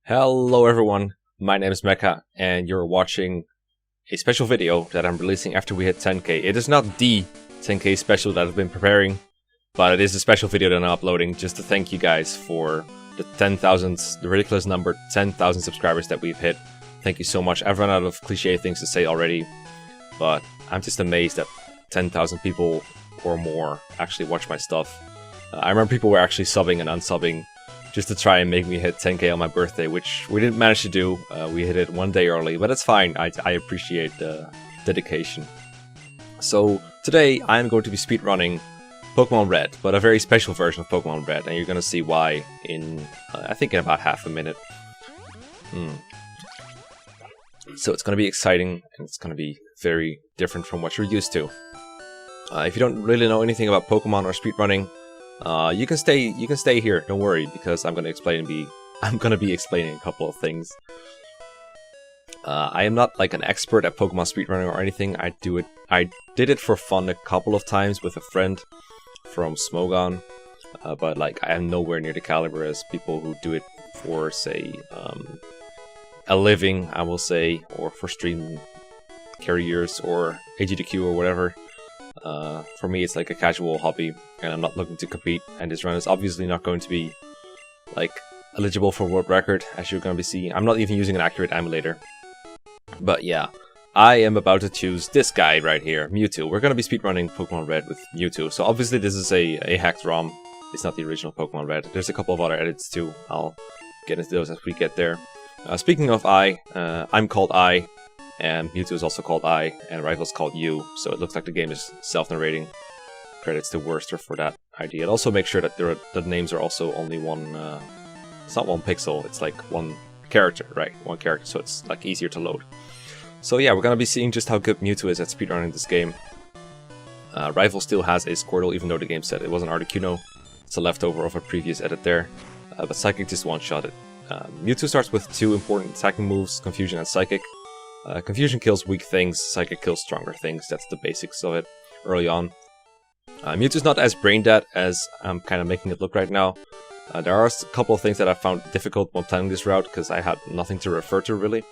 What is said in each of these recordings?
Hello everyone, my name is Mekkkkkkkkkkah and you're watching a special video that I'm releasing after we hit 10k. It is not the 10k special that I've been preparing, but it is a special video that I'm uploading just to thank you guys for the 10,000, the ridiculous number 10,000 subscribers that we've hit. Thank you so much. I've run out of cliche things to say already, but I'm just amazed that 10,000 people or more actually watch my stuff. I remember people were actually subbing and unsubbing just to try and make me hit 10k on my birthday, which we didn't manage to do. We hit it one day early, but it's fine. I appreciate the dedication. So today I'm going to be speedrunning Pokemon Red, but a very special version of Pokemon Red, and you're going to see why in, I think in about half a minute. So it's going to be exciting, and it's going to be very different from what you're used to. If you don't really know anything about Pokemon or speedrunning, you can stay here. Don't worry, because I'm going to be explaining a couple of things. I am not like an expert at Pokemon speedrunning or anything. I did it for fun a couple of times with a friend from Smogon, but like I am nowhere near the caliber as people who do it for, say, a living, I will say, or for stream careers or AGDQ or whatever. For me, it's like a casual hobby, and I'm not looking to compete, and this run is obviously not going to be like eligible for world record, as you're going to be seeing. I'm not even using an accurate emulator. But yeah, I am about to choose this guy right here, Mewtwo. We're going to be speedrunning Pokemon Red with Mewtwo, so obviously this is a hacked ROM. It's not the original Pokemon Red. There's a couple of other edits too. I'll get into those as we get there. Speaking of I'm called I, and Mewtwo is also called I, and Repels called you, so it looks like the game is self-narrating. Credits to Worcester for that idea. And also make sure that the names are also only one, it's not one pixel, it's like one character, right? One character, so it's like easier to load. So yeah, we're gonna be seeing just how good Mewtwo is at speedrunning this game. Rifle still has a Squirtle, even though the game said it wasn't Articuno. It's a leftover of a previous edit there, but Psychic just one-shot it. Mewtwo starts with two important attacking moves, Confusion and Psychic. Confusion kills weak things, Psychic kills stronger things. That's the basics of it early on. Mewtwo's not as brain dead as I'm kind of making it look right now. There are a couple of things that I found difficult when planning this route because I had nothing to refer to really.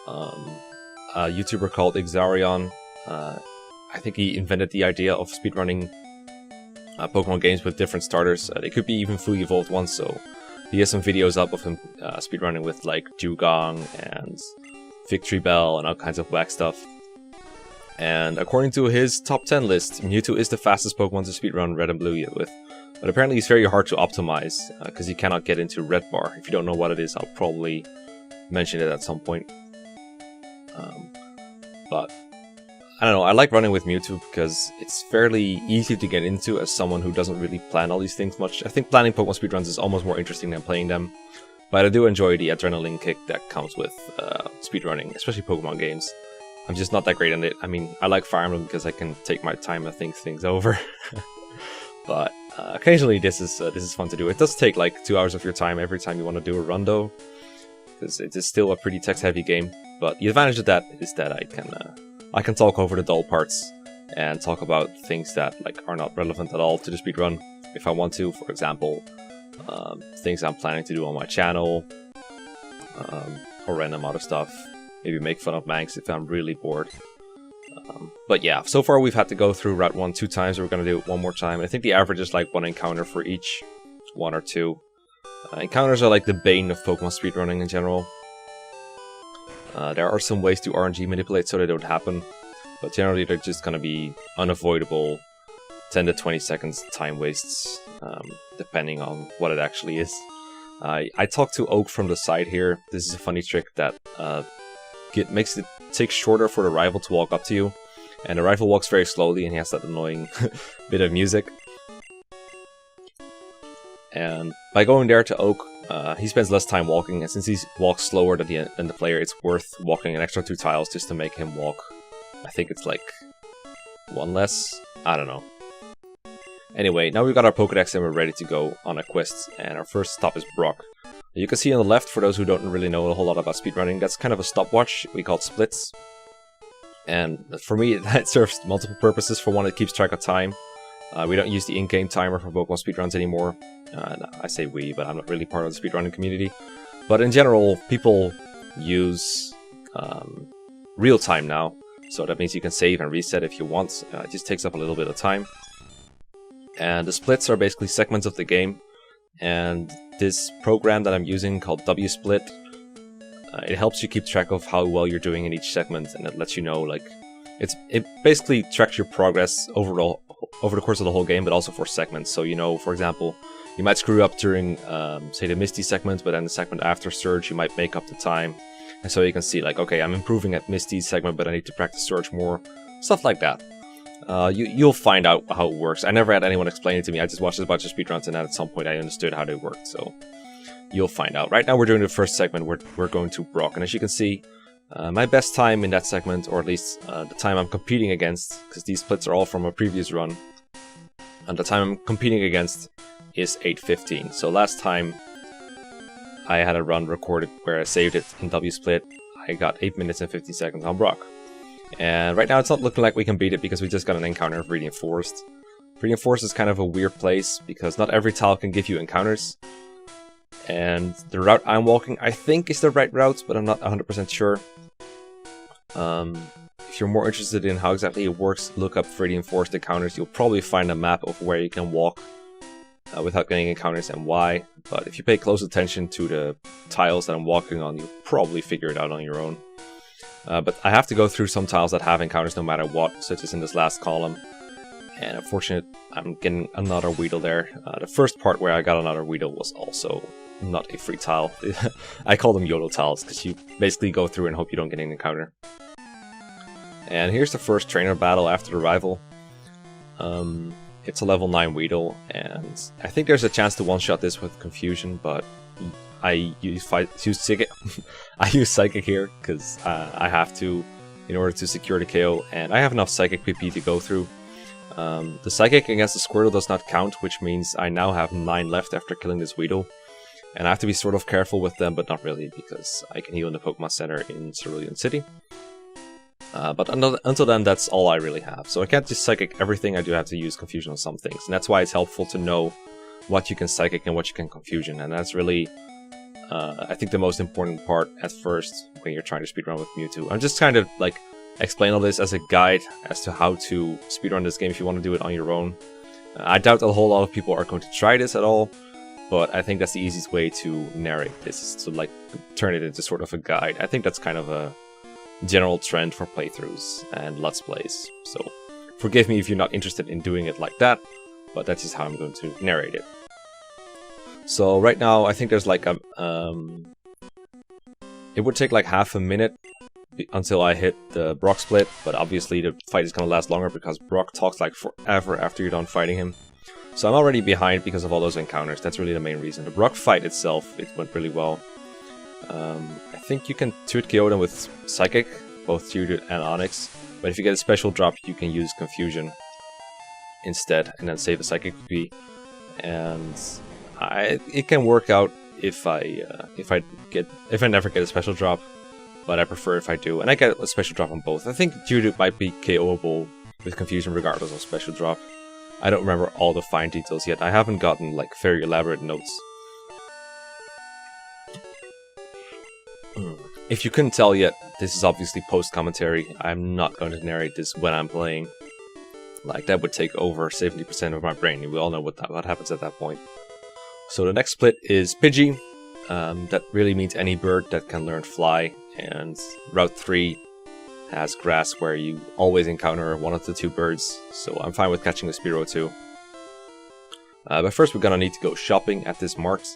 A YouTuber called Cerulean, I think he invented the idea of speedrunning Pokemon games with different starters. They could be even fully evolved ones, so he has some videos up of him speedrunning with like Dugong and Victory Bell and all kinds of whack stuff. And according to his top 10 list, Mewtwo is the fastest Pokemon to speedrun Red and Blue with. But apparently he's very hard to optimize because you cannot get into Red Bar. If you don't know what it is, I'll probably mention it at some point. But I don't know, I like running with Mewtwo because it's fairly easy to get into as someone who doesn't really plan all these things much. I think planning Pokemon speedruns is almost more interesting than playing them. But I do enjoy the adrenaline kick that comes with speedrunning, especially Pokemon games. I'm just not that great at it. I mean, I like Fire Emblem because I can take my time and think things over. But occasionally this is fun to do. It does take like 2 hours of your time every time you want to do a run though, because it is still a pretty text-heavy game. But the advantage of that is that I can talk over the dull parts and talk about things that like are not relevant at all to the speedrun if I want to. For example, things I'm planning to do on my channel, or random other stuff. Maybe make fun of Manx if I'm really bored. But yeah, so far we've had to go through Route 1 2 times. We're going to do it one more time. I think the average is like one encounter for each. One or two. Encounters are like the bane of Pokemon speedrunning in general. There are some ways to RNG manipulate so they don't happen, but generally they're just going to be unavoidable 10 to 20 seconds time wastes, depending on what it actually is. I talked to Oak from the side here. This is a funny trick that makes it take shorter for the rival to walk up to you, and the rival walks very slowly and he has that annoying bit of music. And by going there to Oak, he spends less time walking, and since he walks slower than the player, it's worth walking an extra 2 tiles just to make him walk. I think it's like 1 less? I don't know. Anyway, now we've got our Pokedex and we're ready to go on a quest, and our first stop is Brock. You can see on the left, for those who don't really know a whole lot about speedrunning, that's kind of a stopwatch we call splits. And for me, that serves multiple purposes. For one, it keeps track of time. We don't use the in-game timer for Pokemon speedruns anymore. I say we, but I'm not really part of the speedrunning community. But in general, people use real time now, so that means you can save and reset if you want. It just takes up a little bit of time. And the splits are basically segments of the game, and this program that I'm using called WSplit, it helps you keep track of how well you're doing in each segment, and it lets you know, like, it basically tracks your progress overall over the course of the whole game, but also for segments. So, you know, for example, you might screw up during, say, the Misty segment, but then the segment after Surge, you might make up the time. And so you can see, like, okay, I'm improving at Misty's segment, but I need to practice Surge more. Stuff like that. You'll find out how it works. I never had anyone explain it to me. I just watched a bunch of speedruns, and at some point I understood how they worked, so you'll find out. Right now we're doing the first segment. We're going to Brock, and as you can see, my best time in that segment, or at least the time I'm competing against, because these splits are all from a previous run, and the time I'm competing against is 8:15. So last time I had a run recorded where I saved it in WSplit, I got 8 minutes and 50 seconds on Brock. And right now it's not looking like we can beat it because we just got an encounter of Radiant Forest. Radiant Forest is kind of a weird place because not every tile can give you encounters. And the route I'm walking, I think, is the right route, but I'm not 100% sure. If you're more interested in how exactly it works, look up Radiant Forest encounters. You'll probably find a map of where you can walk without getting encounters and why. But if you pay close attention to the tiles that I'm walking on, you'll probably figure it out on your own. But I have to go through some tiles that have encounters no matter what, such as in this last column. And unfortunately, I'm getting another Weedle there. The first part where I got another Weedle was also not a free tile. I call them YOLO tiles, because you basically go through and hope you don't get an encounter. And here's the first trainer battle after the rival. It's a level 9 Weedle, and I think there's a chance to one-shot this with Confusion, but I use Psychic. I use Psychic here because I have to in order to secure the KO, and I have enough Psychic PP to go through. The Psychic against the Squirtle does not count, which means I now have 9 left after killing this Weedle. And I have to be sort of careful with them, but not really, because I can heal in the Pokemon Center in Cerulean City. But until then, that's all I really have. So I can't just Psychic everything, I do have to use Confusion on some things. And that's why it's helpful to know what you can Psychic and what you can Confusion. And that's really, I think, the most important part at first when you're trying to speedrun with Mewtwo. I'm just trying to, like, explain all this as a guide as to how to speedrun this game if you want to do it on your own. I doubt a whole lot of people are going to try this at all, but I think that's the easiest way to narrate this, is to, like, turn it into sort of a guide. I think that's kind of a general trend for playthroughs and Let's Plays, so forgive me if you're not interested in doing it like that, but that's just how I'm going to narrate it. So right now, I think there's like a... it would take like half a minute until I hit the Brock split, but obviously the fight is going to last longer because Brock talks like forever after you're done fighting him. So I'm already behind because of all those encounters. That's really the main reason. The Brock fight itself, it went really well. I think you can Toot KO them with Psychic, both Toot and Onyx, but if you get a special drop, you can use Confusion instead and then save a Psychic PP. And it can work out if I never get a special drop, but I prefer if I do, and I get a special drop on both. I think Toot might be KOable with Confusion regardless of special drop. I don't remember all the fine details yet. I haven't gotten like very elaborate notes. If you couldn't tell yet, this is obviously post-commentary. I'm not going to narrate this when I'm playing. Like, that would take over 70% of my brain, and we all know what happens at that point. So the next split is Pidgey. That really means any bird that can learn Fly, and Route 3 has grass where you always encounter one of the 2 birds, so I'm fine with catching the Spearow too. But first we're gonna need to go shopping at this Mart.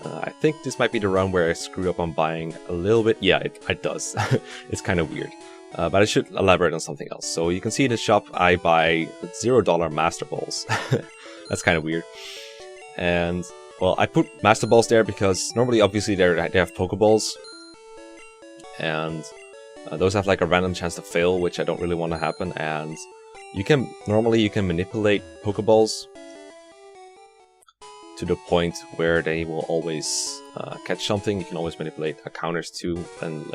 I think this might be the run where I screw up on buying a little bit. Yeah, it does. It's kind of weird. But I should elaborate on something else. So you can see in the shop I buy $0 Master Balls. That's kind of weird. And, well, I put Master Balls there because normally, obviously, they have Pokeballs. And those have like a random chance to fail, which I don't really want to happen. And normally you can manipulate Pokeballs to the point where they will always catch something. You can always manipulate counters too, and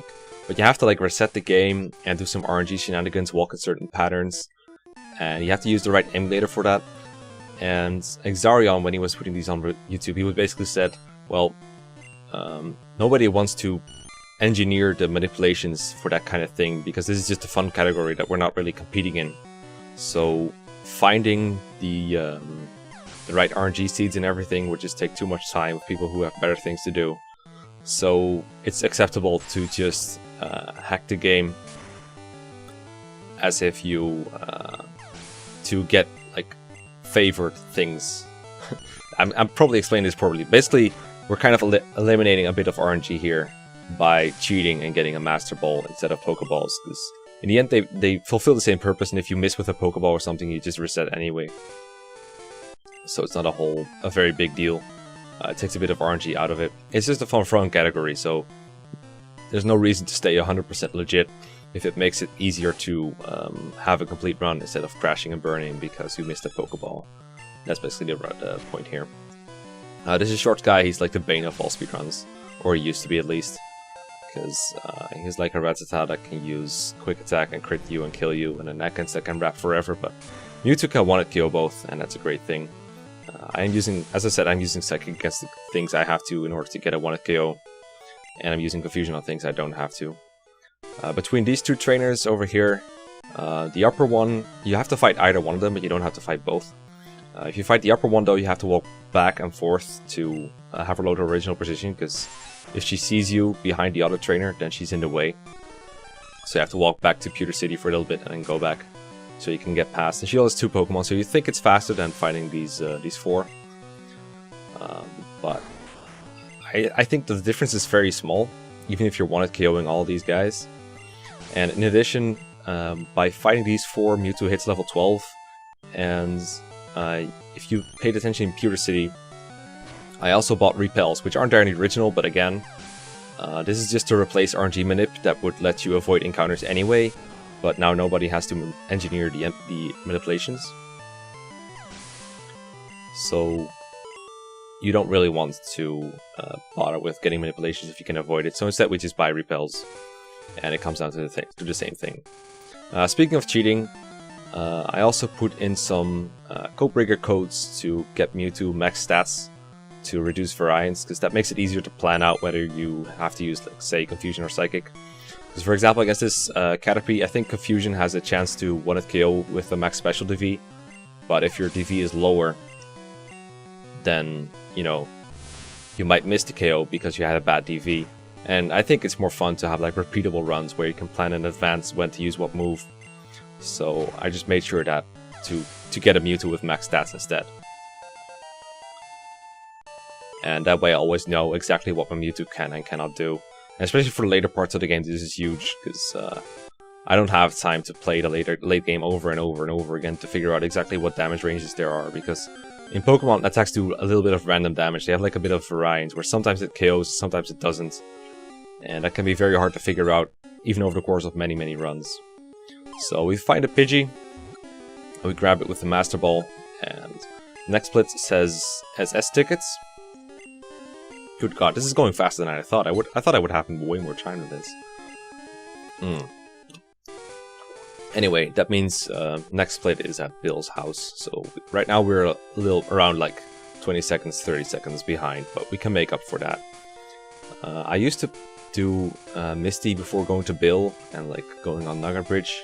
but you have to like reset the game and do some RNG shenanigans, walk in certain patterns, and you have to use the right emulator for that. And Exarion, when he was putting these on YouTube, he would basically said, well, nobody wants to engineer the manipulations for that kind of thing, because this is just a fun category that we're not really competing in. So finding the right RNG seeds and everything would just take too much time with people who have better things to do. So it's acceptable to just hack the game as if you to get like favored things. I'm probably explaining this poorly. Basically, we're kind of eliminating a bit of RNG here by cheating and getting a Master Ball instead of Pokeballs. Because in the end, they fulfill the same purpose, and if you miss with a Pokeball or something, you just reset anyway. So it's not a very big deal. It takes a bit of RNG out of it. It's just a fun category, so there's no reason to stay 100% legit if it makes it easier to have a complete run instead of crashing and burning because you missed a Pokeball. That's basically the point here. This is Short Guy. He's like the bane of all speedruns, or he used to be at least, because he's like a Rattata that can use Quick Attack and crit you and kill you, and an Ekans that can wrap forever, but Mewtwo can one-hit KO both, and that's a great thing. As I said, I'm using Psychic against the things I have to in order to get a one-hit KO, and I'm using Confusion on things I don't have to. Between these two trainers over here, the upper one, you have to fight either one of them, but you don't have to fight both. If you fight the upper one though, you have to walk back and forth to have her load her original position, because if she sees you behind the other trainer, then she's in the way. So you have to walk back to Pewter City for a little bit and then go back, so you can get past. And she only has 2 Pokemon, so you think it's faster than fighting these 4. But I think the difference is very small, even if you're one-hit KOing all these guys. And in addition, by fighting these 4, Mewtwo hits level 12, and if you paid attention in Pewter City, I also bought Repels, which aren't there in the original, but again, this is just to replace RNG Manip that would let you avoid encounters anyway, but now nobody has to engineer the manipulations. So you don't really want to bother with getting manipulations if you can avoid it, so instead we just buy Repels, and it comes down to the same thing. Speaking of cheating, I also put in some Codebreaker codes to get Mewtwo max stats to reduce variance, because that makes it easier to plan out whether you have to use, like, say, Confusion or Psychic. Because for example, against this Caterpie, I think Confusion has a chance to one-hit KO with a max special DV, but if your DV is lower, then, you know, you might miss the KO because you had a bad DV. And I think it's more fun to have like repeatable runs where you can plan in advance when to use what move. So I just made sure that to get a Mewtwo with max stats instead. And that way I always know exactly what my Mewtwo can and cannot do. And especially for the later parts of the game, this is huge, because I don't have time to play the late game over and over and over again to figure out exactly what damage ranges there are, because in Pokemon, attacks do a little bit of random damage. They have like a bit of variance, where sometimes it KOs, sometimes it doesn't. And that can be very hard to figure out, even over the course of many runs. So we find a Pidgey, and we grab it with the Master Ball, and next split has S tickets. Good god, this is going faster than I thought. I thought I would have way more time than this. Anyway, that means next split is at Bill's house. So right now we're a little around like 20 seconds, 30 seconds behind, but we can make up for that. I used to do Misty before going to Bill and like going on Nugget Bridge,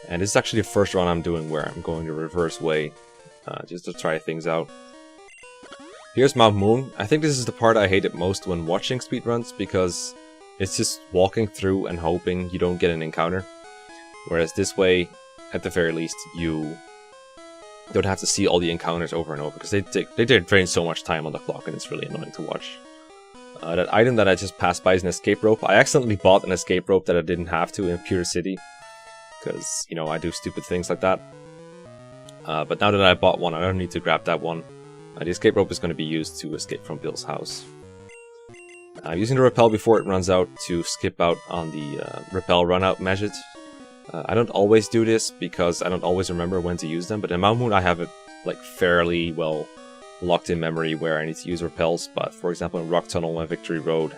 and this is actually the first run I'm doing where I'm going the reverse way, just to try things out. Here's Mount Moon. I think this is the part I hated most when watching speedruns, because it's just walking through and hoping you don't get an encounter. Whereas this way, at the very least, you don't have to see all the encounters over and over, because they drain so much time on the clock, and it's really annoying to watch. That item that I just passed by is an escape rope. I accidentally bought an escape rope that I didn't have to in Pewter City, because, you know, I do stupid things like that. But now that I bought one, I don't need to grab that one. The escape rope is going to be used to escape from Bill's house. I'm using the Repel before it runs out to skip out on the Repel runout method. I don't always do this because I don't always remember when to use them, but in Mount Moon I have it like fairly well locked in memory where I need to use Repels, but for example in Rock Tunnel and Victory Road,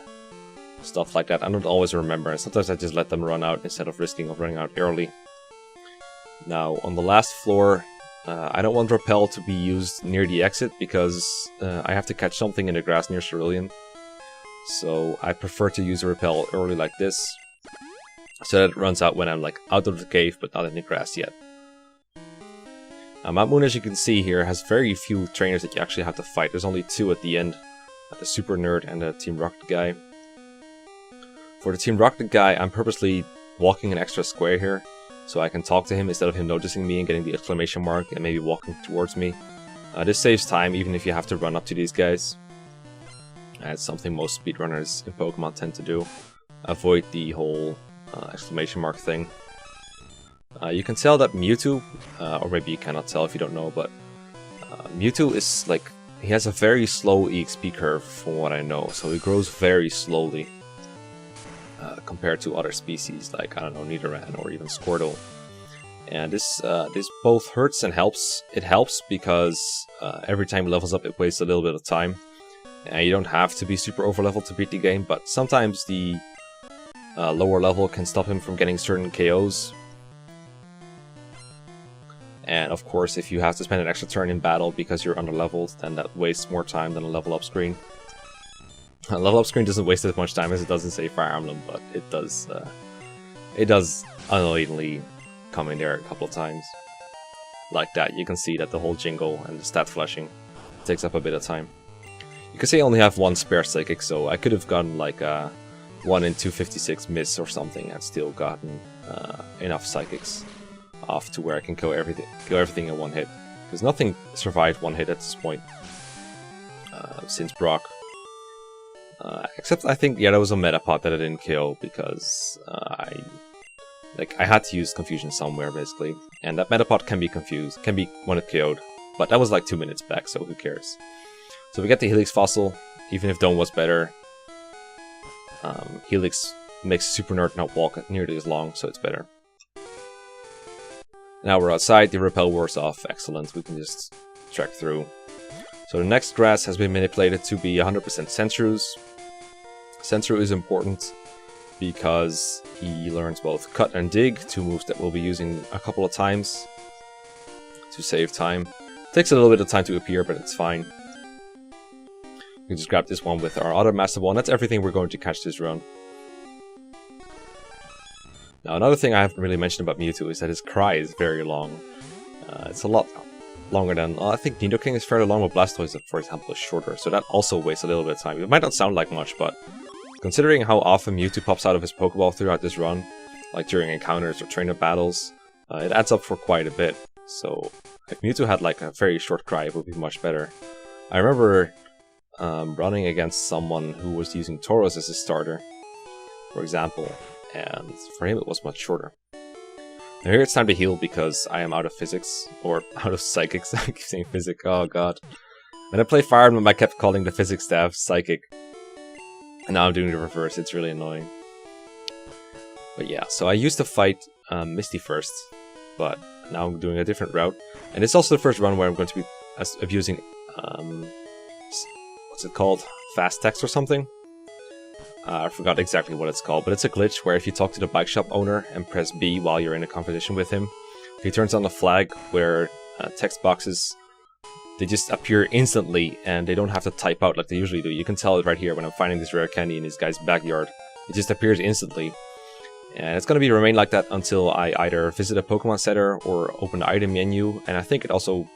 stuff like that, I don't always remember, and sometimes I just let them run out instead of risking of running out early. Now on the last floor, I don't want Repel to be used near the exit because I have to catch something in the grass near Cerulean. So I prefer to use a Repel early like this, so that it runs out when I'm like out of the cave but not in the grass yet. Mount Moon, as you can see here, has very few trainers that you actually have to fight. There's only 2 at the end, the Super Nerd and the Team Rocket guy. For the Team Rocket guy, I'm purposely walking an extra square here, so I can talk to him instead of him noticing me and getting the exclamation mark and maybe walking towards me. This saves time even if you have to run up to these guys. It's something most speedrunners in Pokemon tend to do. Avoid the whole exclamation mark thing. You can tell that Mewtwo, or maybe you cannot tell if you don't know, but Mewtwo is like, he has a very slow EXP curve from what I know, so he grows very slowly. Compared to other species like, I don't know, Nidoran or even Squirtle. And this both hurts and helps. It helps because every time it levels up it wastes a little bit of time. And you don't have to be super over leveled to beat the game, but sometimes the lower level can stop him from getting certain KOs. And of course, if you have to spend an extra turn in battle because you're under leveled, then that wastes more time than a level up screen. A level up screen doesn't waste as much time as it does in, say, Fire Emblem, but it does annoyingly come in there a couple of times. Like that, you can see that the whole jingle and the stat flashing takes up a bit of time. You can see I only have 1 spare Psychic, so I could have gotten like a 1 in 256 miss or something and still gotten enough Psychics off to where I can kill everything in 1 hit. Because nothing survived 1 hit at this point since Brock. Except I think, yeah, there was a Metapod that I didn't kill because I had to use Confusion somewhere basically, and that Metapod can be confused, can be one hit KO'd, but that was like 2 minutes back, so who cares? So we get the Helix Fossil, even if Dome was better. Helix makes Super Nerd not walk nearly as long, so it's better. Now we're outside, the Repel wears off, excellent, we can just trek through. So the next grass has been manipulated to be 100% Sandshrews. Sandshrew is important because he learns both Cut and Dig, 2 moves that we'll be using a couple of times to save time. Takes a little bit of time to appear, but it's fine. We can just grab this one with our other Master Ball, and that's everything we're going to catch this run. Now another thing I haven't really mentioned about Mewtwo is that his cry is very long. It's a lot longer than, I think Nidoking is fairly long, but Blastoise, for example, is shorter, so that also wastes a little bit of time. It might not sound like much, but considering how often Mewtwo pops out of his Pokeball throughout this run, like during encounters or trainer battles, it adds up for quite a bit. So if Mewtwo had like a very short cry, it would be much better. I remember running against someone who was using Tauros as his starter, for example, and for him it was much shorter. Now here it's time to heal because I am out of physics, or out of psychics. I keep saying physic, oh god. When I played Fire Emblem I kept calling the physics staff psychic, and now I'm doing the reverse, it's really annoying. But yeah, so I used to fight Misty first, but now I'm doing a different route. And it's also the first run where I'm going to be abusing, what's it called? Fast text or something? I forgot exactly what it's called, but it's a glitch where if you talk to the bike shop owner and press B while you're in a conversation with him, he turns on a flag where text boxes, they just appear instantly and they don't have to type out like they usually do. You can tell it right here when I'm finding this rare candy in this guy's backyard. It just appears instantly. And it's going to be remain like that until I either visit a Pokemon Center or open the item menu, and I think it also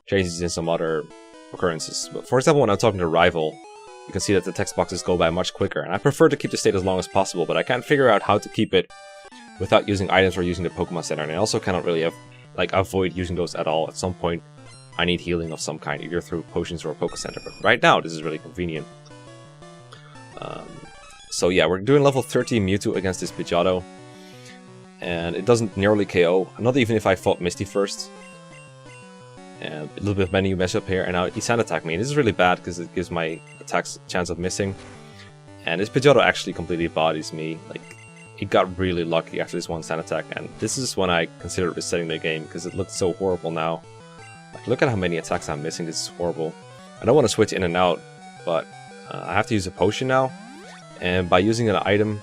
changes in some other occurrences. But for example, when I'm talking to Rival, you can see that the text boxes go by much quicker, and I prefer to keep the state as long as possible, but I can't figure out how to keep it without using items or using the Pokemon Center, and I also cannot really avoid using those at all. At some point, I need healing of some kind, either through potions or a Poké Center, but right now, this is really convenient. So yeah, we're doing level 30 Mewtwo against this Pidgeotto, and it doesn't nearly KO, not even if I fought Misty first. And a little bit of menu mess up here, and now he sand attacked me. And this is really bad because it gives my attacks a chance of missing. And this Pidgeotto actually completely bodies me. Like, he got really lucky after this one sand attack, and this is when I considered resetting the game because it looked so horrible now. Like, look at how many attacks I'm missing. This is horrible. I don't want to switch in and out, but I have to use a potion now. And by using an item,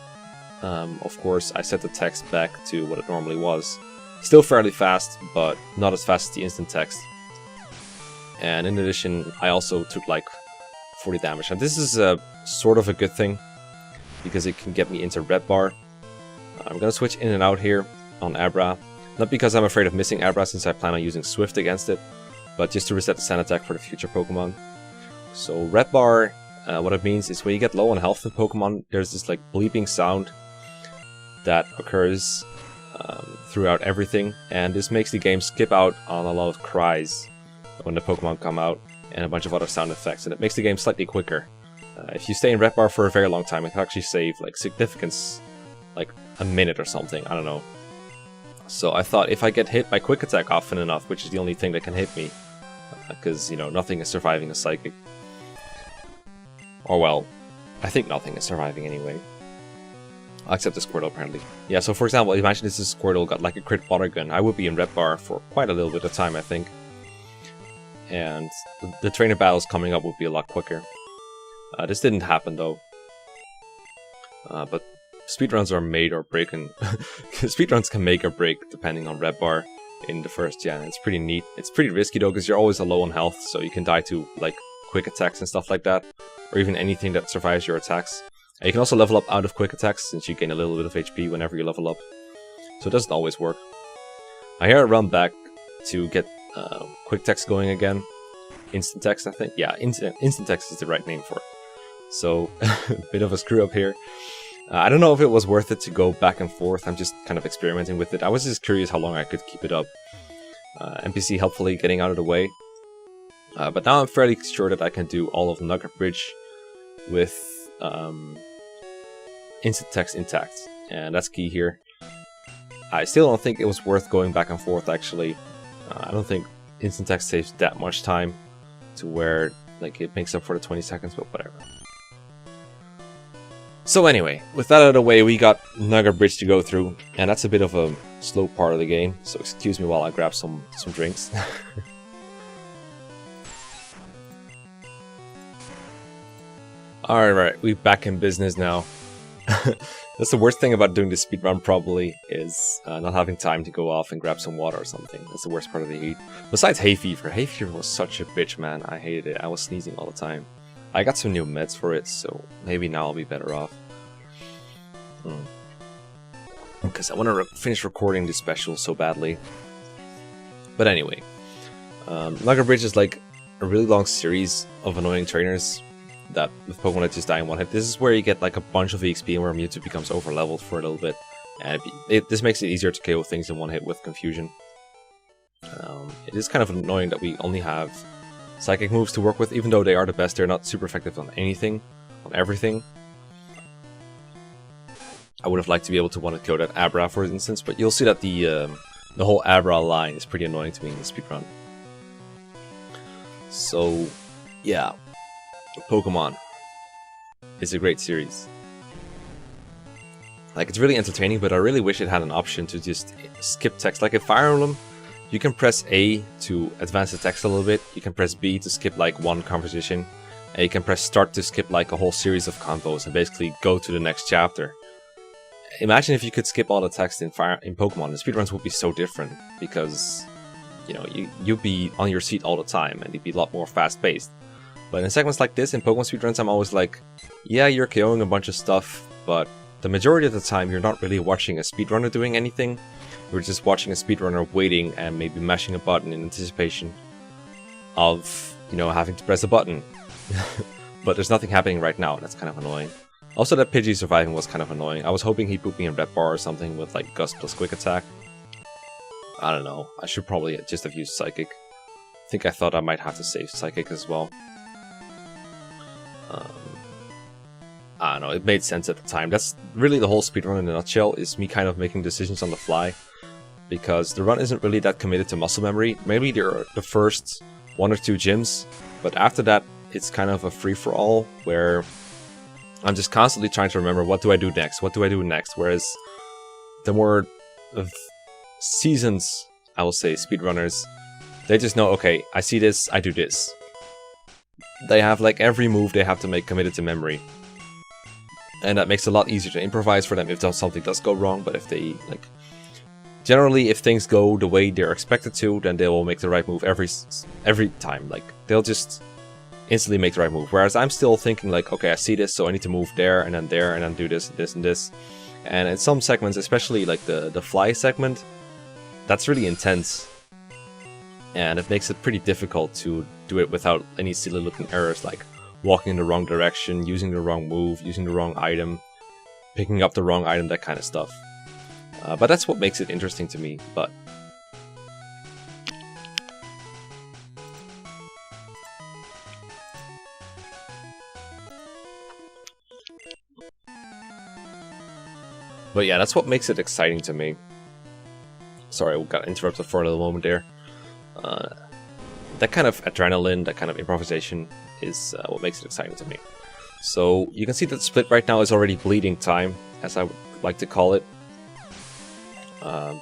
of course, I set the text back to what it normally was. Still fairly fast, but not as fast as the instant text. And in addition, I also took like 40 damage. And this is sort of a good thing, because it can get me into red bar. I'm gonna switch in and out here on Abra. Not because I'm afraid of missing Abra, since I plan on using Swift against it, but just to reset the sand attack for the future Pokemon. So red bar, what it means is when you get low on health in Pokemon, there's this like bleeping sound that occurs throughout everything, and this makes the game skip out on a lot of cries when the Pokemon come out, and a bunch of other sound effects, and it makes the game slightly quicker. If you stay in red bar for a very long time, it can actually save like significance, like a minute or something, I don't know. So I thought if I get hit by quick attack often enough, which is the only thing that can hit me, because, you know, nothing is surviving a psychic. Or well, I think nothing is surviving anyway. Except the Squirtle, apparently. Yeah, so for example, imagine this is Squirtle got like a crit water gun. I would be in red bar for quite a little bit of time, I think. And the trainer battles coming up would be a lot quicker. This didn't happen though. But speedruns are made or broken. Speedruns can make or break depending on red bar in the first gen. It's pretty neat. It's pretty risky though, because you're always low on health, so you can die to like quick attacks and stuff like that, or even anything that survives your attacks. And you can also level up out of quick attacks, since you gain a little bit of HP whenever you level up. So it doesn't always work. I hear I run back to get quick text going again. Instant text, I think. Yeah, instant text is the right name for it. So, a bit of a screw up here. I don't know if it was worth it to go back and forth. I'm just kind of experimenting with it. I was just curious how long I could keep it up. NPC helpfully getting out of the way. But now I'm fairly sure that I can do all of Nugget Bridge with instant text intact. And that's key here. I still don't think it was worth going back and forth, actually. I don't think instant text saves that much time to where like it makes up for the 20 seconds, but whatever. So anyway, with that out of the way, we got Nugget Bridge to go through, and that's a bit of a slow part of the game, so excuse me while I grab some drinks. Alright, we're back in business now. That's the worst thing about doing this speedrun, probably, is not having time to go off and grab some water or something. That's the worst part of the heat. Besides hay fever. Hay fever was such a bitch, man. I hated it. I was sneezing all the time. I got some new meds for it, so maybe now I'll be better off. Because I want to finish recording this special so badly. But anyway, Nugget Bridge is like a really long series of annoying trainers that with Pokemon that just die in one hit. This is where you get like a bunch of EXP and where Mewtwo becomes overleveled for a little bit. And this makes it easier to KO things in one hit with Confusion. It is kind of annoying that we only have Psychic moves to work with, even though they are the best. They're not super effective on anything, on everything. I would have liked to be able to want to kill that Abra, for instance, but you'll see that the whole Abra line is pretty annoying to me in the speedrun. So, yeah, Pokemon is a great series. Like, it's really entertaining, but I really wish it had an option to just skip text. Like in Fire Emblem, you can press A to advance the text a little bit, you can press B to skip like one conversation, and you can press start to skip like a whole series of convos and basically go to the next chapter. Imagine if you could skip all the text in Pokemon. The speedruns would be so different, because, you know, you'd be on your seat all the time and it'd be a lot more fast-paced. But in segments like this, in Pokemon speedruns, I'm always like, yeah, you're KOing a bunch of stuff, but the majority of the time you're not really watching a speedrunner doing anything. You're just watching a speedrunner waiting and maybe mashing a button in anticipation of, you know, having to press a button. But there's nothing happening right now, and that's kind of annoying. Also, that Pidgey surviving was kind of annoying. I was hoping he'd put me in red bar or something with like Gust plus Quick Attack. I don't know. I should probably just have used Psychic. I think I thought I might have to save Psychic as well. I don't know, it made sense at the time. That's really the whole speedrun in a nutshell, is me kind of making decisions on the fly. Because the run isn't really that committed to muscle memory. Maybe there are the first 1 or 2 gyms, but after that it's kind of a free-for-all where I'm just constantly trying to remember what do I do next, what do I do next, whereas the more of seasons, I will say, speedrunners, they just know, okay, I see this, I do this. They have like every move they have to make committed to memory. And that makes it a lot easier to improvise for them if something does go wrong, but if they like generally, if things go the way they're expected to, then they will make the right move every time. Like, they'll just instantly make the right move. Whereas I'm still thinking like, okay, I see this, so I need to move there, and then do this, this, and this. And in some segments, especially like the fly segment, that's really intense. And it makes it pretty difficult to do it without any silly looking errors, like walking in the wrong direction, using the wrong move, using the wrong item, picking up the wrong item, that kind of stuff. But that's what makes it interesting to me. But yeah, that's what makes it exciting to me. Sorry, we got interrupted for a little moment there. That kind of adrenaline, that kind of improvisation is what makes it exciting to me. So you can see that the split right now is already bleeding time, as I would like to call it.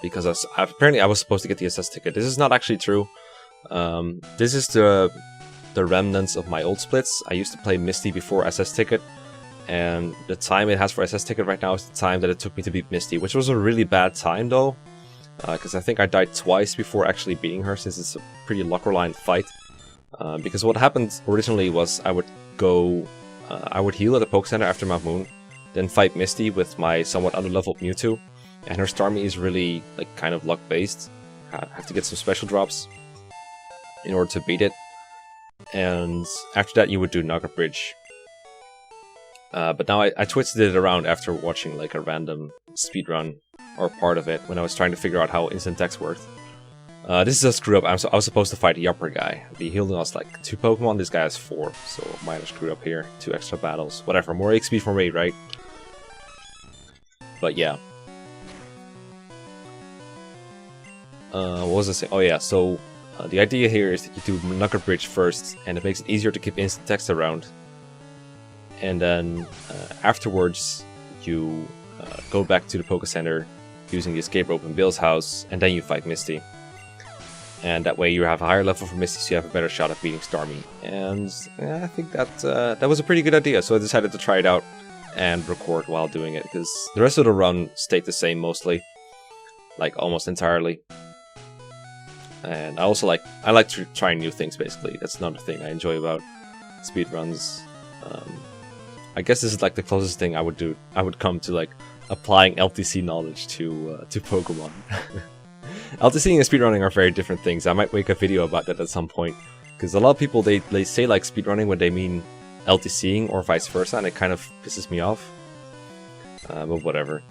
Because apparently I was supposed to get the SS ticket. This is not actually true. This is the remnants of my old splits. I used to play Misty before SS ticket, and the time it has for SS ticket right now is the time that it took me to beat Misty, which was a really bad time though, because I think I died twice before actually beating her, since it's a pretty luck-reliant fight. Because what happened originally was I would heal at the Poke Center after Mount Moon, then fight Misty with my somewhat under-leveled Mewtwo, and her Starmie is really like kind of luck-based. I have to get some special drops in order to beat it, and after that you would do Nugget Bridge. But now I twisted it around after watching like a random speedrun or part of it when I was trying to figure out how instant text worked. This is a screw up. I was supposed to fight the upper guy. He healed us like 2 Pokemon, this guy has 4, so minor screw up here. 2 extra battles. Whatever, more XP for me, right? But yeah. What was I saying? Oh yeah, so the idea here is that you do Nugget Bridge first, and it makes it easier to keep instant text around. And then afterwards, you go back to the Poke Center using the escape rope in Bill's house, and then you fight Misty. And that way you have a higher level for Misty, so you have a better shot at beating Starmie. And yeah, I think that was a pretty good idea, so I decided to try it out and record while doing it, because the rest of the run stayed the same mostly, like almost entirely. And I like trying new things, basically. That's another thing I enjoy about speedruns. I guess this is like the closest thing I would do. I would come to like applying LTC knowledge to Pokemon. LTCing and speedrunning are very different things. I might make a video about that at some point, because a lot of people they say like speedrunning when they mean LTCing or vice versa, and it kind of pisses me off. But whatever.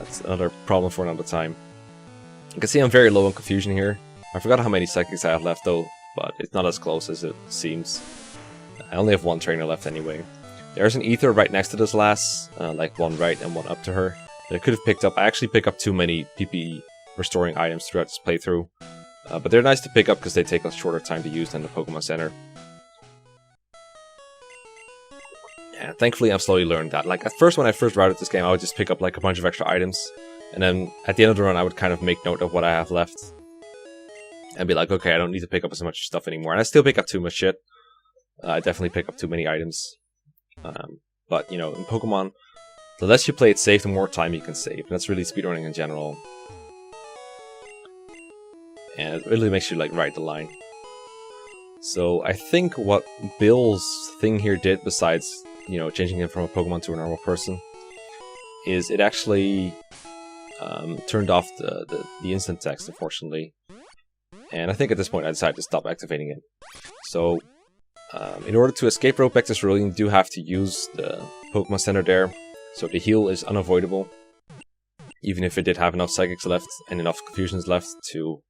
It's another problem for another time. You can see I'm very low on confusion here. I forgot how many psychics I have left though, but it's not as close as it seems. I only have 1 trainer left anyway. There's an ether right next to this last, like 1 right and 1 up to her, that I could have picked up. I actually pick up too many PP restoring items throughout this playthrough, but they're nice to pick up because they take a shorter time to use than the Pokemon Center. Yeah, thankfully I've slowly learned that. Like at first, when I first routed this game, I would just pick up like a bunch of extra items, and then at the end of the run I would kind of make note of what I have left, and be like, okay, I don't need to pick up as much stuff anymore. And I still pick up too much shit. I definitely pick up too many items. But, you know, in Pokemon, the less you play it safe, the more time you can save. And that's really speedrunning in general. And it really makes you, like, ride the line. So, I think what Bill's thing here did, besides, you know, changing him from a Pokemon to a normal person, is it actually turned off the instant text, unfortunately. And I think at this point I decided to stop activating it. So, in order to escape rope back to Cerulean, you do have to use the Pokemon Center there. So the heal is unavoidable, even if it did have enough Psychics left and enough Confusions left to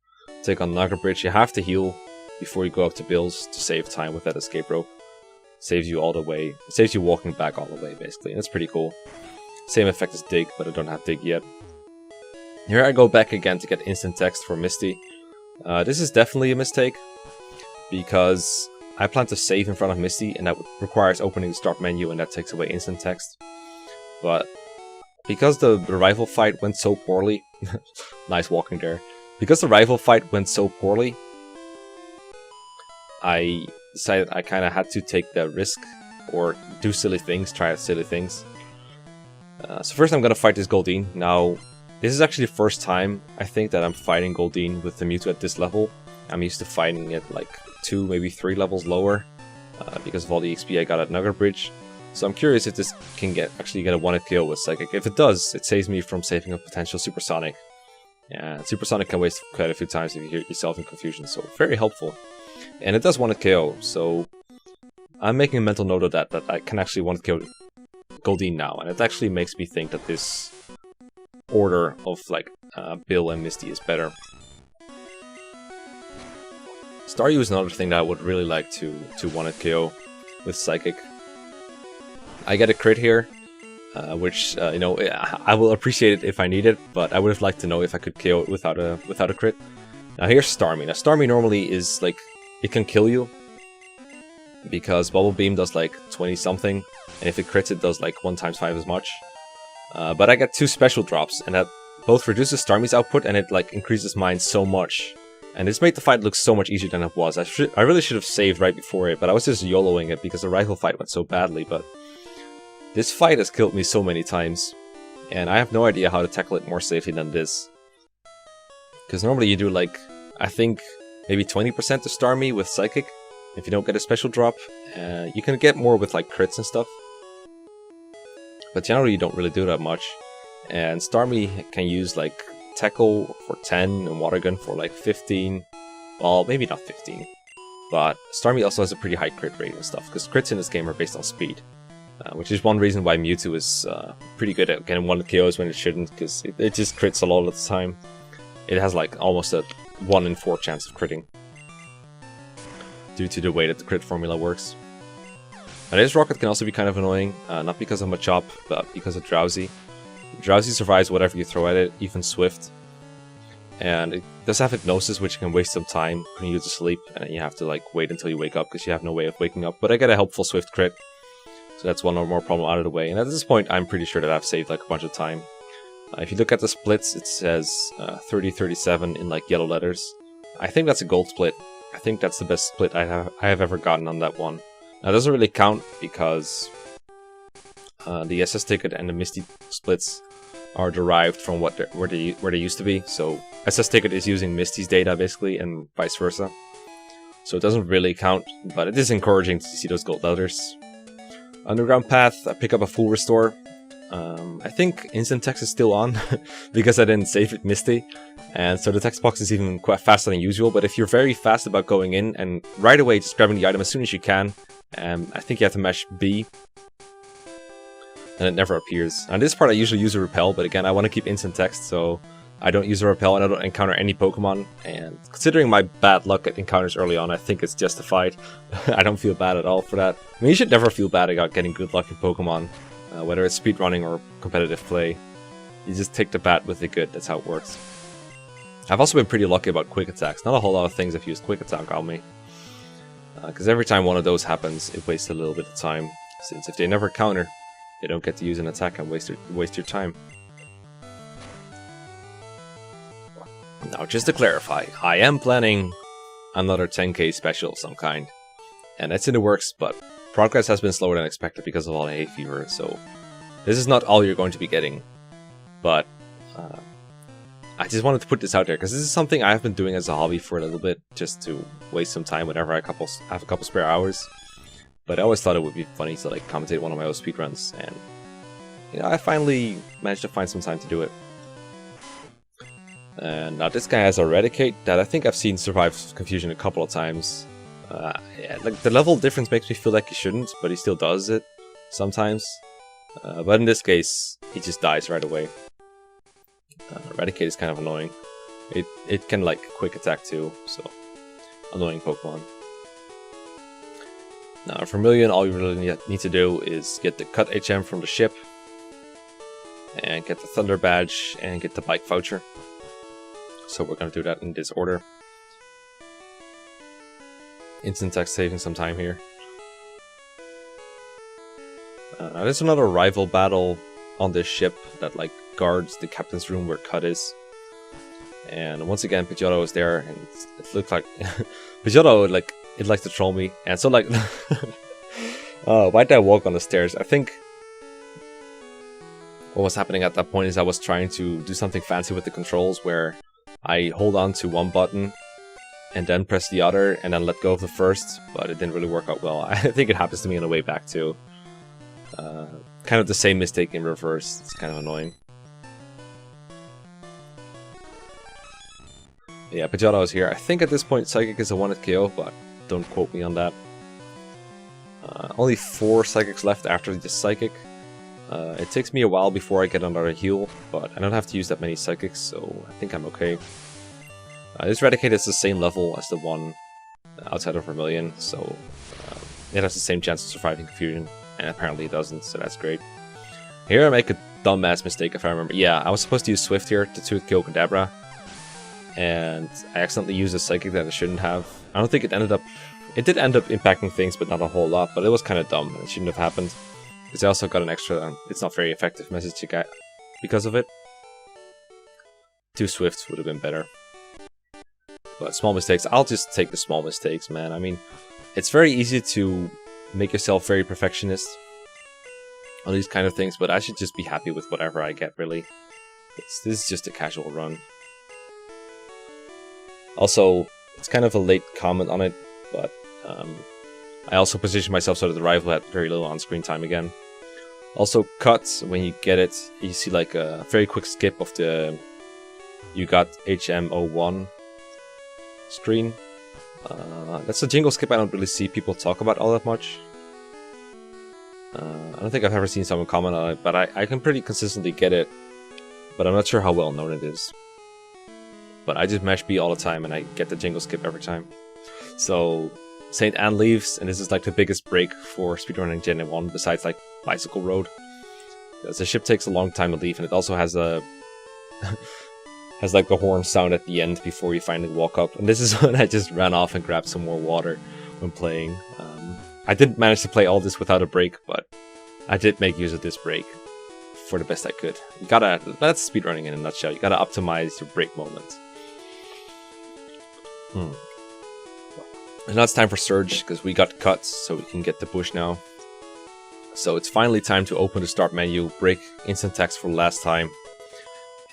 take on Nugget Bridge. You have to heal before you go up to Bill's to save time with that escape rope. Saves you all the way. It saves you walking back all the way, basically, and it's pretty cool. Same effect as Dig, but I don't have Dig yet. Here I go back again to get instant text for Misty. This is definitely a mistake, because I plan to save in front of Misty, and that requires opening the start menu, and that takes away instant text. But because the rival fight went so poorly, nice walking there. Because the rival fight went so poorly, I decided I kind of had to take the risk, or do silly things, try out silly things. So first I'm gonna fight this Goldeen. Now, this is actually the first time, I think, that I'm fighting Goldeen with the Mewtwo at this level. I'm used to fighting it like 2, maybe 3 levels lower, because of all the XP I got at Nugget Bridge. So I'm curious if this can actually get a one-hit KO with Psychic. If it does, it saves me from saving a potential Supersonic. Yeah, Supersonic can waste quite a few times if you hear yourself in confusion, so very helpful. And it does one-hit KO, so I'm making a mental note of that I can actually one-hit KO Goldeen now, and it actually makes me think that this order of like Bill and Misty is better. Staryu is another thing that I would really like to one-hit KO with Psychic. I get a crit here, which you know, I will appreciate it if I need it, but I would have liked to know if I could KO it without a crit. Now here's Starmie. Now Starmie normally is like, it can kill you because Bubble Beam does like 20 something, and if it crits it does like 1 × 5 as much. But I get 2 special drops, and that both reduces Starmie's output and it like increases mine so much. And this made the fight look so much easier than it was. I really should have saved right before it, but I was just YOLOing it because the rival fight went so badly. But this fight has killed me so many times, and I have no idea how to tackle it more safely than this. Because normally you do like, I think, maybe 20% to Starmie with Psychic, if you don't get a special drop. You can get more with like crits and stuff, but generally you don't really do that much. And Starmie can use like Tackle for 10 and Water Gun for like 15. Well, maybe not 15, but Starmie also has a pretty high crit rate and stuff, because crits in this game are based on speed. Which is one reason why Mewtwo is pretty good at getting 1 KOs when it shouldn't, because it just crits a lot of the time. It has like almost a 1 in 4 chance of critting, due to the way that the crit formula works. Now this Rocket can also be kind of annoying, not because of Machop, but because of Drowsy. Drowsy survives whatever you throw at it, even Swift. And it does have Hypnosis, which can waste some time putting you to sleep, and you have to like wait until you wake up, because you have no way of waking up. But I get a helpful Swift crit, so that's one more problem out of the way. And at this point, I'm pretty sure that I've saved like a bunch of time. If you look at the splits, it says 30-37 in like yellow letters. I think that's a gold split. I think that's the best split I have ever gotten on that one. Now, it doesn't really count because the SS ticket and the Misty splits are derived from where they used to be. So SS ticket is using Misty's data basically, and vice versa. So it doesn't really count, but it is encouraging to see those gold letters. Underground Path, I pick up a full restore. I think Instant Text is still on because I didn't save it Misty, and so the text box is even quite faster than usual. But if you're very fast about going in and right away just grabbing the item as soon as you can, I think you have to mash B, and it never appears. On this part I usually use a Repel, but again I want to keep Instant Text, so I don't use a Repel and I don't encounter any Pokemon. And considering my bad luck at encounters early on, I think it's justified. I don't feel bad at all for that. I mean, you should never feel bad about getting good luck in Pokemon. Whether it's speedrunning or competitive play, you just take the bad with the good, that's how it works. I've also been pretty lucky about quick attacks. Not a whole lot of things have used quick attack on me, because every time one of those happens, it wastes a little bit of time, since if they never counter, they don't get to use an attack and waste your time. Now, just to clarify, I am planning another 10k special of some kind, and that's in the works, but progress has been slower than expected because of all the hay fever, so this is not all you're going to be getting. But I just wanted to put this out there because this is something I've been doing as a hobby for a little bit, just to waste some time whenever I have a couple spare hours. But I always thought it would be funny to like commentate one of my own speedruns, and you know, I finally managed to find some time to do it. And now this guy has Eradicate that I think I've seen survive confusion a couple of times. Yeah, like the level difference makes me feel like he shouldn't, but he still does it sometimes. But in this case, he just dies right away. Eradicate is kind of annoying. It can like quick attack too, so annoying Pokemon. Now for Million, all you really need to do is get the Cut HM from the ship, and get the Thunder Badge, and get the Bike Voucher. So we're going to do that in this order. Instant Text saving some time here. Now there's another rival battle on this ship that like guards the captain's room where Cut is. And once again, Pidgeotto is there, and it looks like Pidgeotto it likes to troll me. And so like, why did I walk on the stairs? I think what was happening at that point is I was trying to do something fancy with the controls where I hold on to one button and then press the other and then let go of the first, but it didn't really work out well. I think it happens to me on the way back too. Kind of the same mistake in reverse. It's kind of annoying. Yeah, Pidgeotto is here. I think at this point Psychic is a 1-hit KO, but don't quote me on that. Only 4 Psychics left after the Psychic. It takes me a while before I get another heal, but I don't have to use that many Psychics, so I think I'm okay. This Raticate is the same level as the one outside of Vermilion, so it has the same chance of surviving Confusion, and apparently it doesn't, so that's great. Here I make a dumbass mistake if I remember. Yeah, I was supposed to use Swift here to 2-hit KO Kadabra, and I accidentally used a Psychic that I shouldn't have. I don't think it ended up... It did end up impacting things, but not a whole lot, but it was kind of dumb, and it shouldn't have happened. Because I also got an extra, it's not very effective message to get because of it. 2 Swifts would have been better. But small mistakes, I'll just take the small mistakes, man. I mean, it's very easy to make yourself very perfectionist on these kind of things, but I should just be happy with whatever I get, really. This is just a casual run. Also, it's kind of a late comment on it, but I also position myself so that the rival had very little on-screen time again. Also, cuts, when you get it, you see like a very quick skip of the you got HM01 screen. That's a jingle skip I don't really see people talk about all that much. I don't think I've ever seen someone comment on it, but I can pretty consistently get it, but I'm not sure how well known it is. But I just mash B all the time and I get the jingle skip every time. So, St. Anne leaves, and this is like the biggest break for speedrunning Gen 1 besides like Bicycle Road. Because the ship takes a long time to leave, and it also has a has like the horn sound at the end before you finally walk up. And this is when I just ran off and grabbed some more water when playing. I didn't manage to play all this without a break, but I did make use of this break for the best I could. You gotta, that's speedrunning in a nutshell. You gotta optimize your break moments. And now it's time for Surge, because we got cuts, so we can get the bush now. So it's finally time to open the start menu, break instant text for the last time,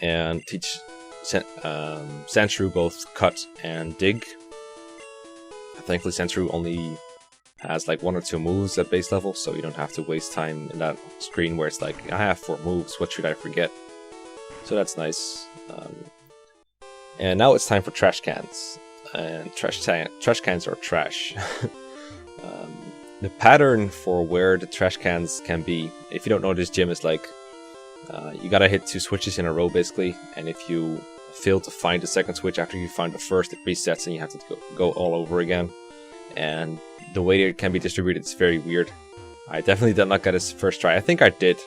and teach Sandshrew both cut and dig. Thankfully Sandshrew only has like 1 or 2 moves at base level, so you don't have to waste time in that screen where it's like, I have 4 moves, what should I forget? So that's nice. And now it's time for trash cans. And trash cans are trash. The pattern for where the trash cans can be, if you don't know, this gym is like, you gotta hit 2 switches in a row basically, and if you fail to find the second switch after you find the first, it resets and you have to go all over again. And the way it can be distributed is very weird. I definitely did not get this first try. I think I did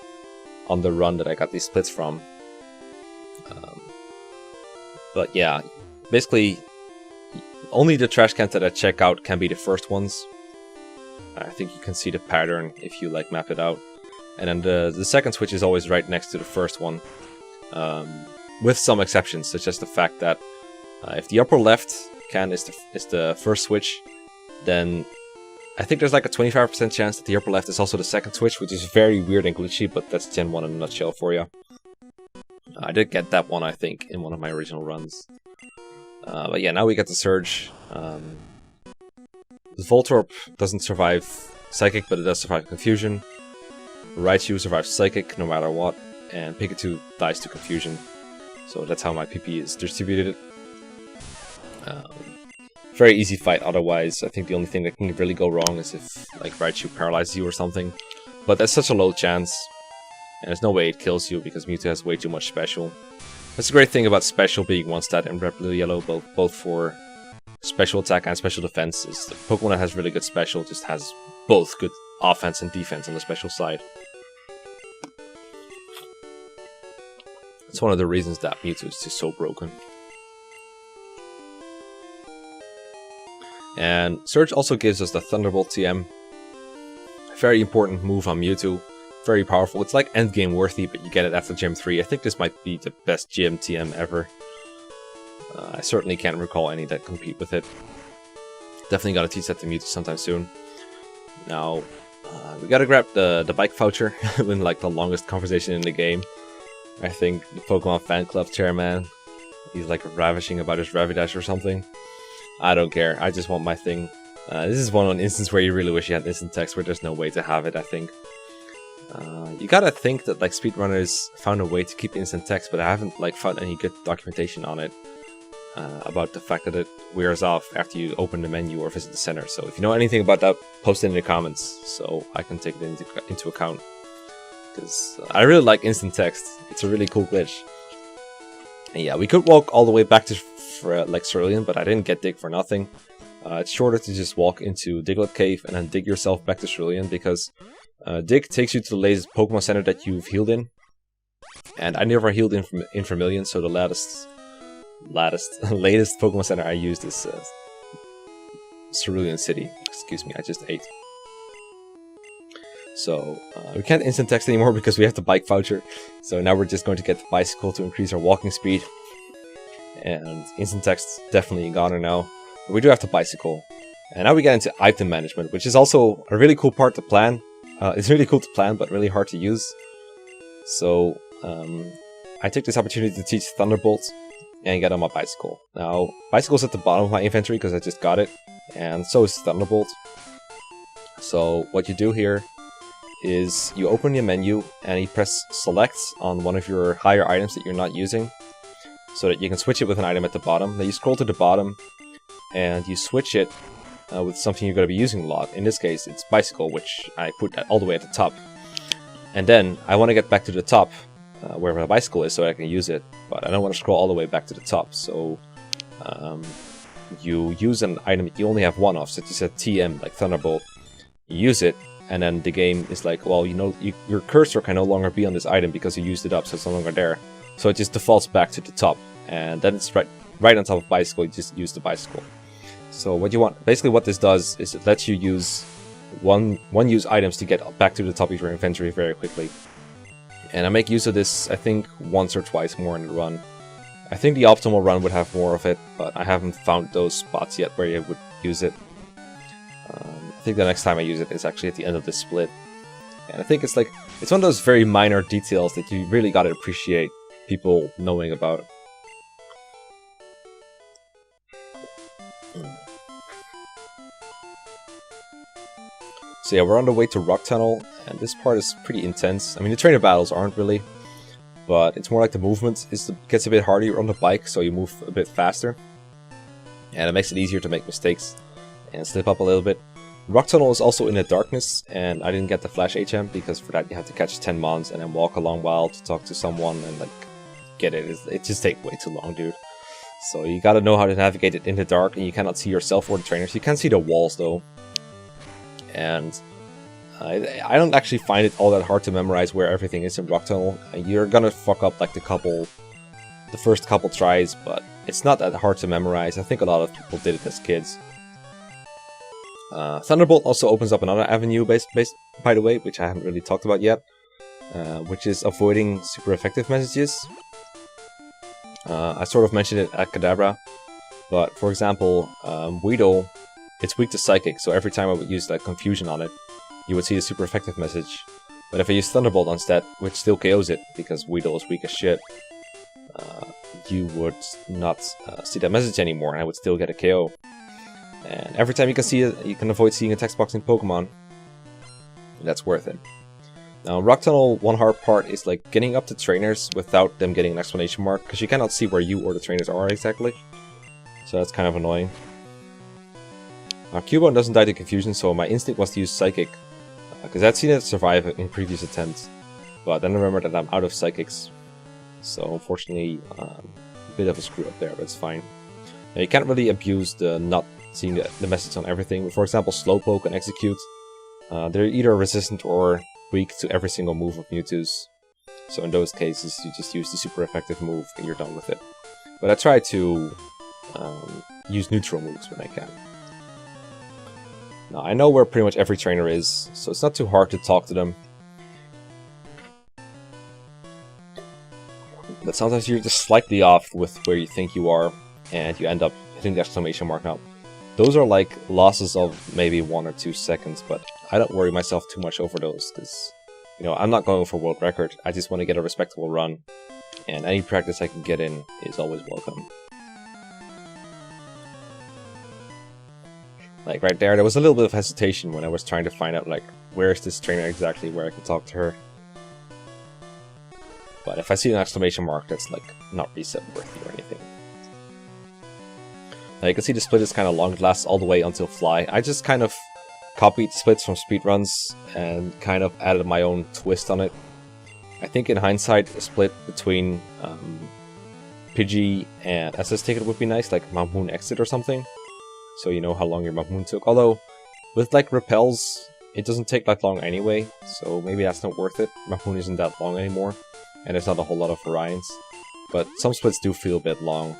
on the run that I got these splits from. But yeah, basically only the trash cans that I check out can be the first ones. I think you can see the pattern if you like map it out. And then the second switch is always right next to the first one. With some exceptions, such as the fact that if the upper left can is the first switch, then I think there's like a 25% chance that the upper left is also the second switch, which is very weird and glitchy, but that's Gen 1 in a nutshell for you. I did get that one, I think, in one of my original runs. But yeah, now we get the Surge. The Voltorb doesn't survive Psychic, but it does survive Confusion. Raichu survives Psychic no matter what, and Pikachu dies to Confusion. So that's how my PP is distributed. Very easy fight otherwise. I think the only thing that can really go wrong is if like Raichu paralyzes you or something. But that's such a low chance, and there's no way it kills you because Mewtwo has way too much special. That's the great thing about special being one stat in Red, Blue, Yellow, both for special attack and special defense, is the Pokemon that has really good special just has both good offense and defense on the special side. It's one of the reasons that Mewtwo is just so broken. And Surge also gives us the Thunderbolt TM. Very important move on Mewtwo. Very powerful. It's like endgame worthy, but you get it after Gym 3. I think this might be the best Gym TM ever. I certainly can't recall any that compete with it. Definitely gotta teach that to Mewtwo sometime soon. Now, we gotta grab the bike voucher in like the longest conversation in the game. I think the Pokemon fan club chairman, he's like ravishing about his Ravidash or something. I don't care, I just want my thing. This is one instance where you really wish you had instant text, where there's no way to have it, I think. You gotta think that like speedrunners found a way to keep instant text, but I haven't like found any good documentation on it. About the fact that it wears off after you open the menu or visit the center. So if you know anything about that, post it in the comments so I can take it into account. Because I really like instant text. It's a really cool glitch. And yeah, we could walk all the way back to like Cerulean, but I didn't get Dig for nothing. It's shorter to just walk into Diglett Cave and then dig yourself back to Cerulean, because Dig takes you to the latest Pokemon Center that you've healed in. And I never healed in Vermilion, so the latest Pokemon Center I used is Cerulean City. Excuse me, I just ate. So we can't instant text anymore because we have the bike voucher. So now we're just going to get the bicycle to increase our walking speed. And instant text definitely goner now. But we do have the bicycle. And now we get into item management, which is also a really cool part to plan. It's really cool to plan, but really hard to use. So I took this opportunity to teach Thunderbolt and get on my bicycle. Now, bicycle's at the bottom of my inventory because I just got it, and so is Thunderbolt. So what you do here is you open your menu and you press select on one of your higher items that you're not using, so that you can switch it with an item at the bottom. Then you scroll to the bottom and you switch it with something you're going to be using a lot. In this case, it's bicycle, which I put all the way at the top. And then I want to get back to the top where my bicycle is so I can use it, but I don't want to scroll all the way back to the top. So you use an item that you only have one of, such as a TM, like Thunderbolt. You use it, and then the game is like, well, you know, your cursor can no longer be on this item because you used it up, so it's no longer there. So it just defaults back to the top, and then it's right on top of bicycle. You just use the bicycle. So what you want, basically what this does is it lets you use one use items to get back to the top of your inventory very quickly. And I make use of this, I think, once or twice more in the run. I think the optimal run would have more of it, but I haven't found those spots yet where you would use it. I think the next time I use it is actually at the end of this split. And I think it's one of those very minor details that you really gotta appreciate people knowing about. So yeah, we're on the way to Rock Tunnel, and this part is pretty intense. I mean, the trainer battles aren't really, but it's more like the movement gets a bit harder on the bike, so you move a bit faster. And it makes it easier to make mistakes and slip up a little bit. Rock Tunnel is also in the darkness, and I didn't get the Flash HM, because for that you have to catch 10 mons and then walk a long while to talk to someone and like get it. It just takes way too long, dude. So you gotta know how to navigate it in the dark, and you cannot see yourself or the trainers. You can see the walls though. And I don't actually find it all that hard to memorize where everything is in Rock Tunnel. You're gonna fuck up like the first couple tries, but it's not that hard to memorize. I think a lot of people did it as kids. Thunderbolt also opens up another avenue, by the way, which I haven't really talked about yet, which is avoiding super effective messages. I sort of mentioned it at Kadabra, but for example, Weedle, it's weak to Psychic, so every time I would use like Confusion on it, you would see a super effective message. But if I use Thunderbolt instead, which still KOs it, because Weedle is weak as shit, you would not see that message anymore, and I would still get a KO. And every time you can see it, you can avoid seeing a text box in Pokemon. That's worth it. Now, Rock Tunnel, one hard part is like getting up to trainers without them getting an exclamation mark, because you cannot see where you or the trainers are exactly. So that's kind of annoying. Cubone doesn't die to Confusion, so my instinct was to use Psychic, because I'd seen it survive in previous attempts. But then I remembered that I'm out of Psychics, so unfortunately, a bit of a screw up there, but it's fine. Now, you can't really abuse the not seeing the message on everything. For example, Slowpoke and Execute, they're either resistant or weak to every single move of Mewtwo's. So in those cases, you just use the super effective move and you're done with it. But I try to use neutral moves when I can. Now, I know where pretty much every trainer is, so it's not too hard to talk to them. But sometimes you're just slightly off with where you think you are, and you end up hitting the exclamation mark. Now, those are like losses of maybe 1 or 2 seconds, but I don't worry myself too much over those, because You know, I'm not going for world record. I just want to get a respectable run, and any practice I can get in is always welcome. Like right there was a little bit of hesitation when I was trying to find out like where is this trainer exactly, where I can talk to her. But if I see an exclamation mark, that's like not reset worthy or anything. Now you can see the split is kind of long. It lasts all the way until Fly. I just kind of copied splits from speedruns and kind of added my own twist on it. I think in hindsight, a split between Pidgey and SS Ticket would be nice, like Mount Moon Exit or something. So you know how long your Mount Moon took. Although, with like Repels, it doesn't take that long anyway, so maybe that's not worth it. Mount Moon isn't that long anymore, and there's not a whole lot of variance. But some splits do feel a bit long.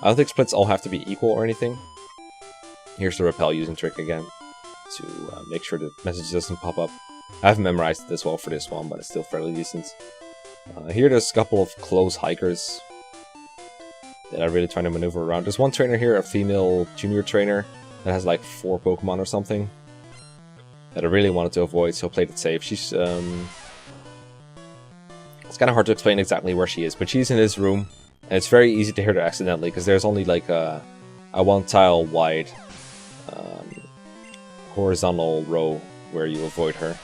I don't think splits all have to be equal or anything. Here's the Repel using trick again, to make sure the message doesn't pop up. I haven't memorized it as well for this one, but it's still fairly decent. Here there's a couple of close hikers that I'm really trying to maneuver around. There's one trainer here, a female junior trainer, that has like 4 Pokemon or something, that I really wanted to avoid, so I played it safe. She's, it's kind of hard to explain exactly where she is, but she's in this room, and it's very easy to hit her accidentally, because there's only like a 1 tile wide horizontal row where you avoid her.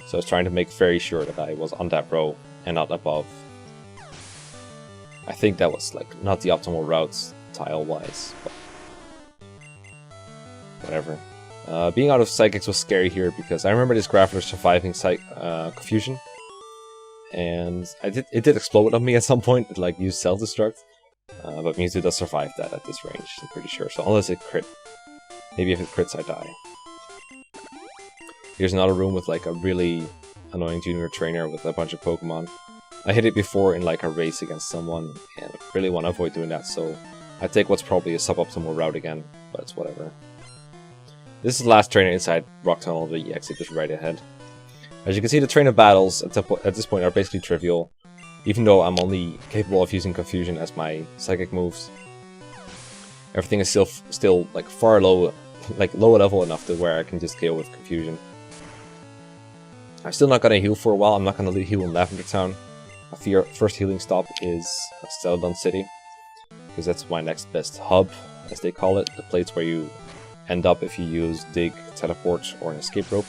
So I was trying to make very sure that I was on that row and not above. I think that was like not the optimal routes tile-wise, but whatever. Being out of Psychics was scary here because I remember this Graveler surviving Confusion, and it did explode on me at some point. It like used self-destruct, but Mewtwo does survive that at this range, I'm pretty sure. So unless it crit, maybe if it crits I die. Here's another room with like a really annoying junior trainer with a bunch of Pokemon. I hit it before in like a race against someone, and I really want to avoid doing that, so I take what's probably a suboptimal route again, but it's whatever. This is the last trainer inside Rock Tunnel, the exit is right ahead. As you can see, the trainer battles at this point are basically trivial, even though I'm only capable of using Confusion as my psychic moves. Everything is still like far low, like low level enough to where I can just KO with Confusion. I'm still not gonna heal for a while. I'm not gonna heal in Lavender Town. My first healing stop is Celadon City, because that's my next best hub, as they call it. The place where you end up if you use Dig, Teleport, or an Escape Rope.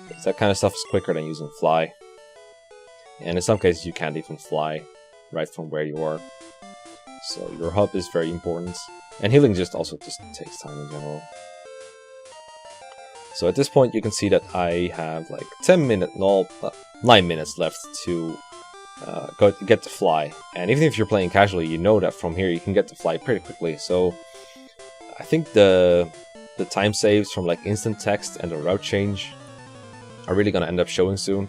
Because that kind of stuff is quicker than using Fly. And in some cases you can't even fly right from where you are. So your hub is very important. And healing also takes time in general. So at this point you can see that I have like 9 minutes left to get to Fly. And even if you're playing casually, you know that from here you can get to Fly pretty quickly. So I think the time saves from like instant text and the route change are really going to end up showing soon.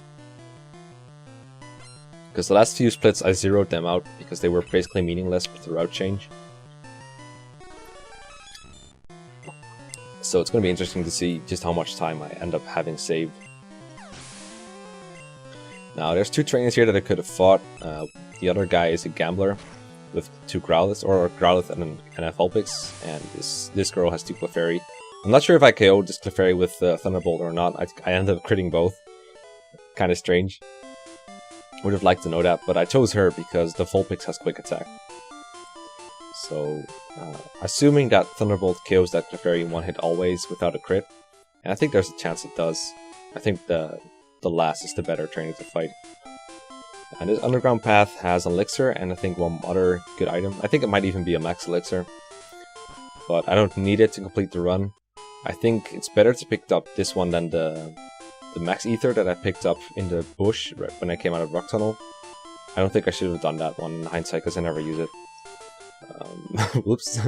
Because the last few splits I zeroed them out because they were basically meaningless with the route change. So it's going to be interesting to see just how much time I end up having saved. Now there's 2 trainers here that I could have fought. The other guy is a gambler with 2 Growlithe, or a Growlithe and a Vulpix, and this girl has 2 Clefairy. I'm not sure if I KO'd this Clefairy with Thunderbolt or not. I ended up critting both. Kind of strange. Would have liked to know that, but I chose her because the Vulpix has Quick Attack. So, assuming that Thunderbolt KOs that Clefairy one hit always without a crit, and I think there's a chance it does. I think the last is the better trainer to fight. And this Underground Path has an Elixir and I think one other good item. I think it might even be a Max Elixir, but I don't need it to complete the run. I think it's better to pick up this one than the Max Ether that I picked up in the bush right when I came out of Rock Tunnel. I don't think I should have done that one in hindsight because I never use it. Whoops.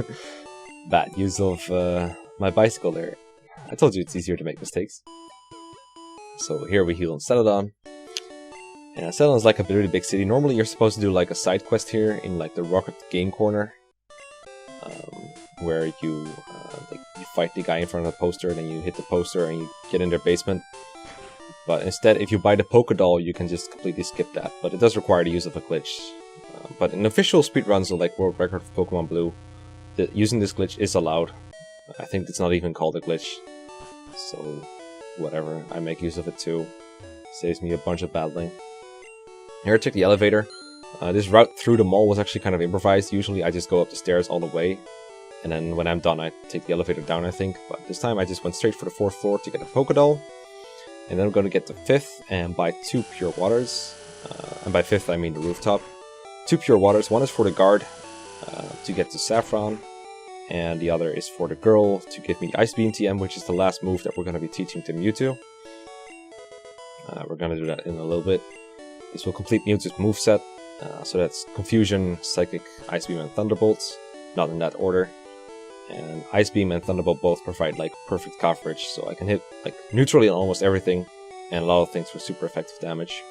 Bad use of my bicycle there. I told you it's easier to make mistakes. So here we heal on Celadon. And Celadon is like a really big city. Normally you're supposed to do like a side quest here in like the Rocket Game Corner. Where you fight the guy in front of the poster, and then you hit the poster and you get in their basement. But instead, if you buy the Pokédoll, you can just completely skip that. But it does require the use of a glitch. But in official speedruns of like World Record for Pokemon Blue, using this glitch is allowed. I think it's not even called a glitch. So, whatever. I make use of it too. Saves me a bunch of battling. Here I took the elevator. This route through the mall was actually kind of improvised. Usually I just go up the stairs all the way, and then when I'm done I take the elevator down, I think. But this time I just went straight for the 4th floor to get a Pokédoll. And then I'm going to get the 5th and buy 2 pure waters. And by 5th I mean the rooftop. 2 pure waters, one is for the guard to get to Saffron. And the other is for the girl to give me Ice Beam TM, which is the last move that we're going to be teaching to Mewtwo. We're going to do that in a little bit. This will complete Mewtwo's moveset. So that's Confusion, Psychic, Ice Beam, and Thunderbolt. Not in that order. And Ice Beam and Thunderbolt both provide like perfect coverage, so I can hit like neutrally on almost everything, and a lot of things for super effective damage.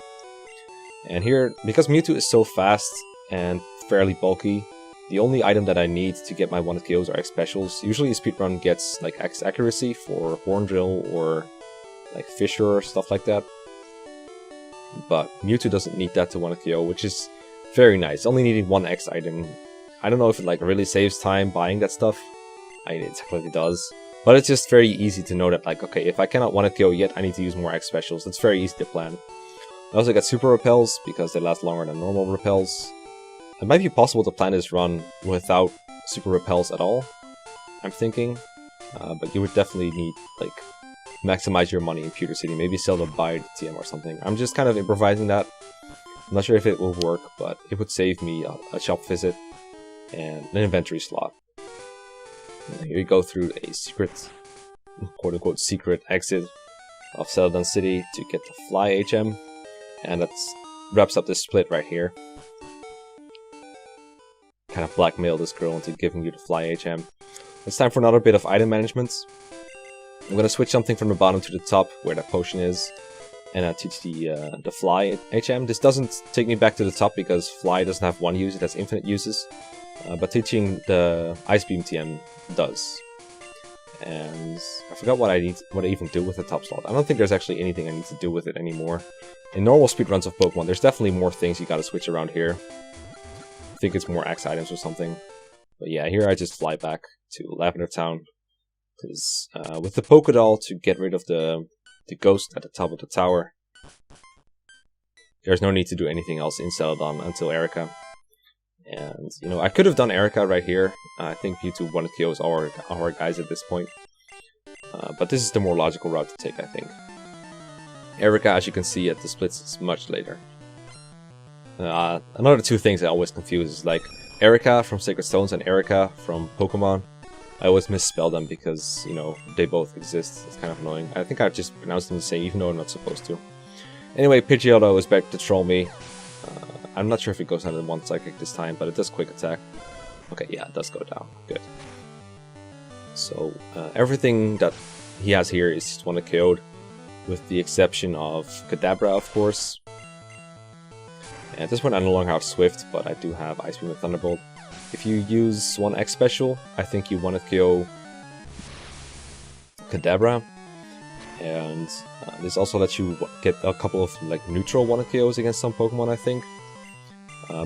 And here, because Mewtwo is so fast and fairly bulky, the only item that I need to get my 1-hit KOs are X specials. Usually a speedrun gets like X accuracy for Horn Drill or like Fissure or stuff like that. But Mewtwo doesn't need that to 1-hit KO, which is very nice. Only needing 1 X item. I don't know if it like really saves time buying that stuff. It technically does. But it's just very easy to know that, like, okay, if I cannot 1-hit KO yet, I need to use more X specials. It's very easy to plan. I also got Super Repels, because they last longer than normal Repels. It might be possible to plan this run without Super Repels at all, I'm thinking. But you would definitely need, like, maximize your money in Pewter City. Maybe sell the buy TM or something. I'm just kind of improvising that. I'm not sure if it will work, but it would save me a shop visit and an inventory slot. And here you go through a secret, quote-unquote secret exit of Cerulean City to get the Fly HM, and that wraps up this split right here. Kind of blackmail this girl into giving you the Fly HM. It's time for another bit of item management. I'm gonna switch something from the bottom to the top where that potion is, and teach the Fly HM. This doesn't take me back to the top because Fly doesn't have 1 use, it has infinite uses. But teaching the Ice Beam TM does. And I forgot what I even do with the top slot. I don't think there's actually anything I need to do with it anymore. In normal speedruns of Pokemon, there's definitely more things you gotta switch around here. I think it's more X items or something. But yeah, here I just fly back to Lavender Town. Because with the Pokédoll to get rid of the ghost at the top of the tower, there's no need to do anything else in Celadon until Erica. And, you know, I could have done Erica right here. I think Mewtwo 1-hit KOs our guys at this point. But this is the more logical route to take, I think. Erica, as you can see at the splits, is much later. Another 2 things I always confuse is like Erica from Sacred Stones and Erica from Pokemon. I always misspell them because, you know, they both exist. It's kind of annoying. I think I just pronounced them the same even though I'm not supposed to. Anyway, Pidgeotto is back to troll me. I'm not sure if it goes down in 1 Psychic this time, but it does Quick Attack. Okay, yeah, it does go down. Good. So, everything that he has here is just 1-hit KO'd, with the exception of Kadabra, of course. And at this point I no longer have Swift, but I do have Ice Beam and Thunderbolt. If you use 1 X special, I think you 1-hit KO Kadabra. And this also lets you get a couple of like neutral 1-hit KOs against some Pokemon, I think.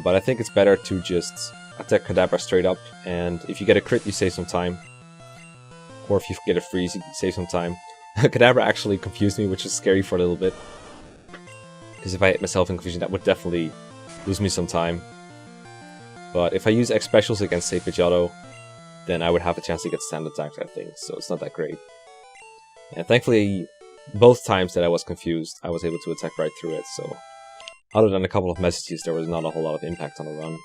But I think it's better to just attack Kadabra straight up, and if you get a crit, you save some time. Or if you get a freeze, you save some time. Kadabra actually confused me, which is scary for a little bit. Because if I hit myself in confusion, that would definitely lose me some time. But if I use X specials against, say, Pidgeotto, then I would have a chance to get stand attacked, I think, so it's not that great. And thankfully, both times that I was confused, I was able to attack right through it, so other than a couple of messages, there was not a whole lot of impact on the run.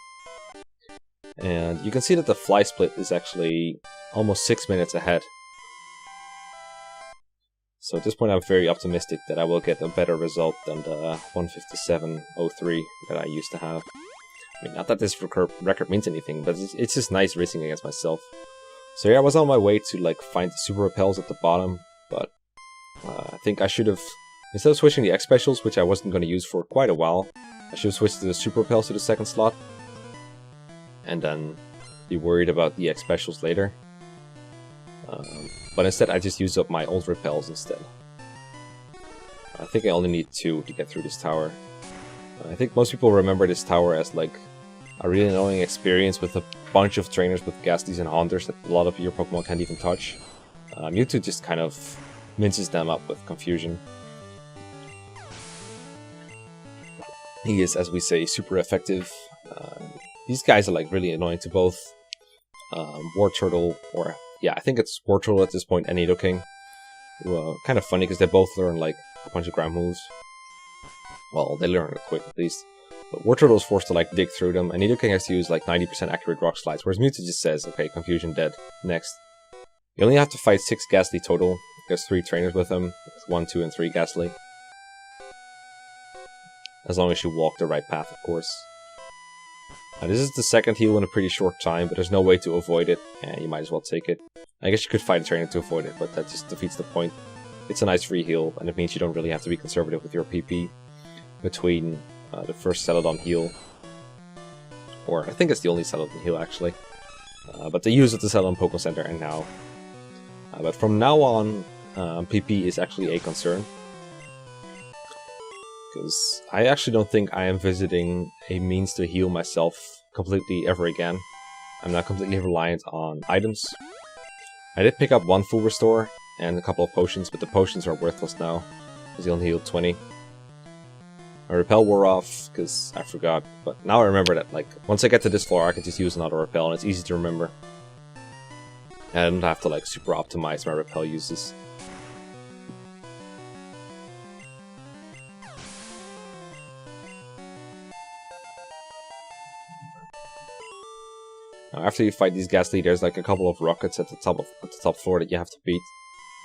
And you can see that the Fly split is actually almost 6 minutes ahead. So at this point I'm very optimistic that I will get a better result than the 157.03 that I used to have. I mean, not that this record means anything, but it's just nice racing against myself. So yeah, I was on my way to like find the Super Repels at the bottom, but I think I should have, instead of switching the X specials, which I wasn't going to use for quite a while, I should have switched the Super Repels to the 2nd slot, and then be worried about the X specials later. But instead I just used up my old Repels instead. I think I only need 2 to get through this tower. I think most people remember this tower as like a really annoying experience with a bunch of trainers with Ghastlies and Haunters that a lot of your Pokemon can't even touch. Mewtwo just kind of minces them up with confusion. He is, as we say, super effective. These guys are like really annoying to both War Turtle, or yeah, I think it's War Turtle at this point, and Nidoking. Kind of funny because they both learn like a bunch of ground moves. Well, they learn it quick at least. But War Turtle is forced to like dig through them, and Nidoking has to use like 90% accurate rock slides, whereas Mewtwo just says, okay, confusion dead, next. You only have to fight 6 Ghastly total. There's 3 trainers with him, 1, 2, and 3 Ghastly. As long as you walk the right path, of course. This is the second heal in a pretty short time, but there's no way to avoid it, and you might as well take it. I guess you could fight a trainer to avoid it, but that just defeats the point. It's a nice free heal, and it means you don't really have to be conservative with your PP between the first Celadon heal, or I think it's the only Celadon heal actually, but they use it to Celadon Pokémon Center and now. But from now on, PP is actually a concern, because I actually don't think I am visiting a means to heal myself completely ever again. I'm not completely reliant on items. I did pick up 1 full restore and a couple of potions, but the potions are worthless now, because he only healed 20. My Repel wore off, because I forgot, but now I remember that, like, once I get to this floor I can just use another Repel, and it's easy to remember. And I don't have to, like, super optimize my Repel uses. Now, after you fight these Ghastly, there's like a couple of rockets at the top floor that you have to beat,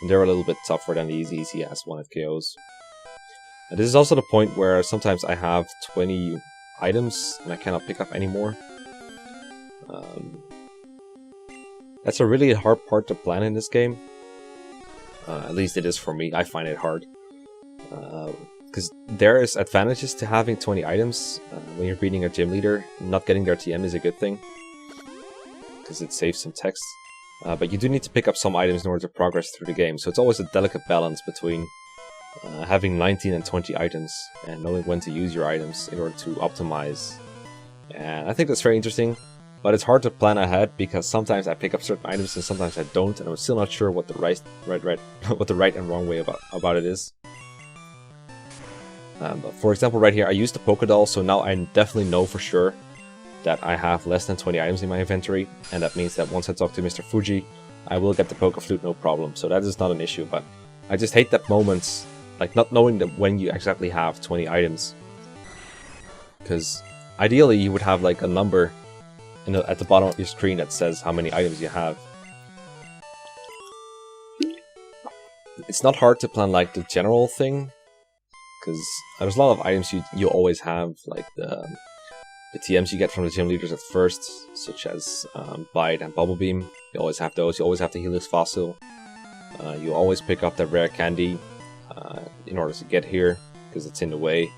and they're a little bit tougher than these easy-ass 1-hit KOs. This is also the point where sometimes I have 20 items and I cannot pick up any more. That's a really hard part to plan in this game. At least it is for me. I find it hard. Because there is advantages to having 20 items. When you're beating a gym leader, not getting their TM is a good thing, because it saves some text. But you do need to pick up some items in order to progress through the game, so it's always a delicate balance between having 19 and 20 items and knowing when to use your items in order to optimize. And I think that's very interesting, but it's hard to plan ahead because sometimes I pick up certain items and sometimes I don't, and I'm still not sure what the right and wrong way about it is. But for example, right here I used the Pokédoll, so now I definitely know for sure that I have less than 20 items in my inventory, and that means that once I talk to Mr. Fuji, I will get the Poké Flute no problem, so that is not an issue. But I just hate that moment, like not knowing that when you exactly have 20 items, because ideally you would have like a number at the bottom of your screen that says how many items you have. It's not hard to plan like the general thing, because there's a lot of items you always have, like the TMs you get from the gym leaders at first, such as Bite and Bubble Beam. You always have those. You always have the Helix Fossil. You always pick up the rare candy in order to get here, because it's in the way.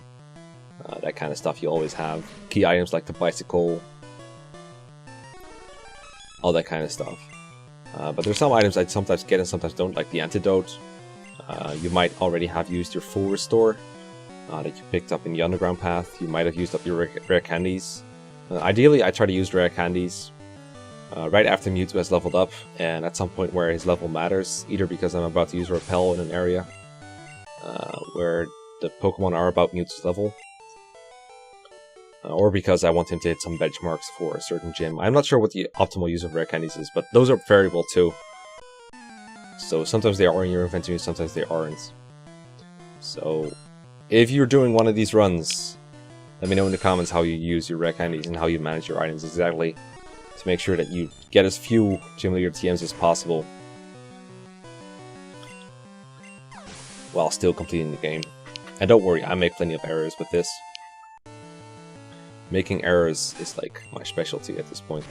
That kind of stuff you always have. Key items like the bicycle, all that kind of stuff. But there's some items I sometimes get and sometimes don't, like the Antidote. You might already have used your full restore that you picked up in the underground path. You might have used up your rare candies. Ideally, I try to use rare candies right after Mewtwo has leveled up, and at some point where his level matters, either because I'm about to use a Repel in an area where the Pokemon are about Mewtwo's level, or because I want him to hit some benchmarks for a certain gym. I'm not sure what the optimal use of rare candies is, but those are variable too. So sometimes they are in your inventory, sometimes they aren't. So if you're doing one of these runs, let me know in the comments how you use your rare candies and how you manage your items exactly, to make sure that you get as few gym leader TMs as possible while still completing the game. And don't worry, I make plenty of errors with this. Making errors is like my specialty at this point.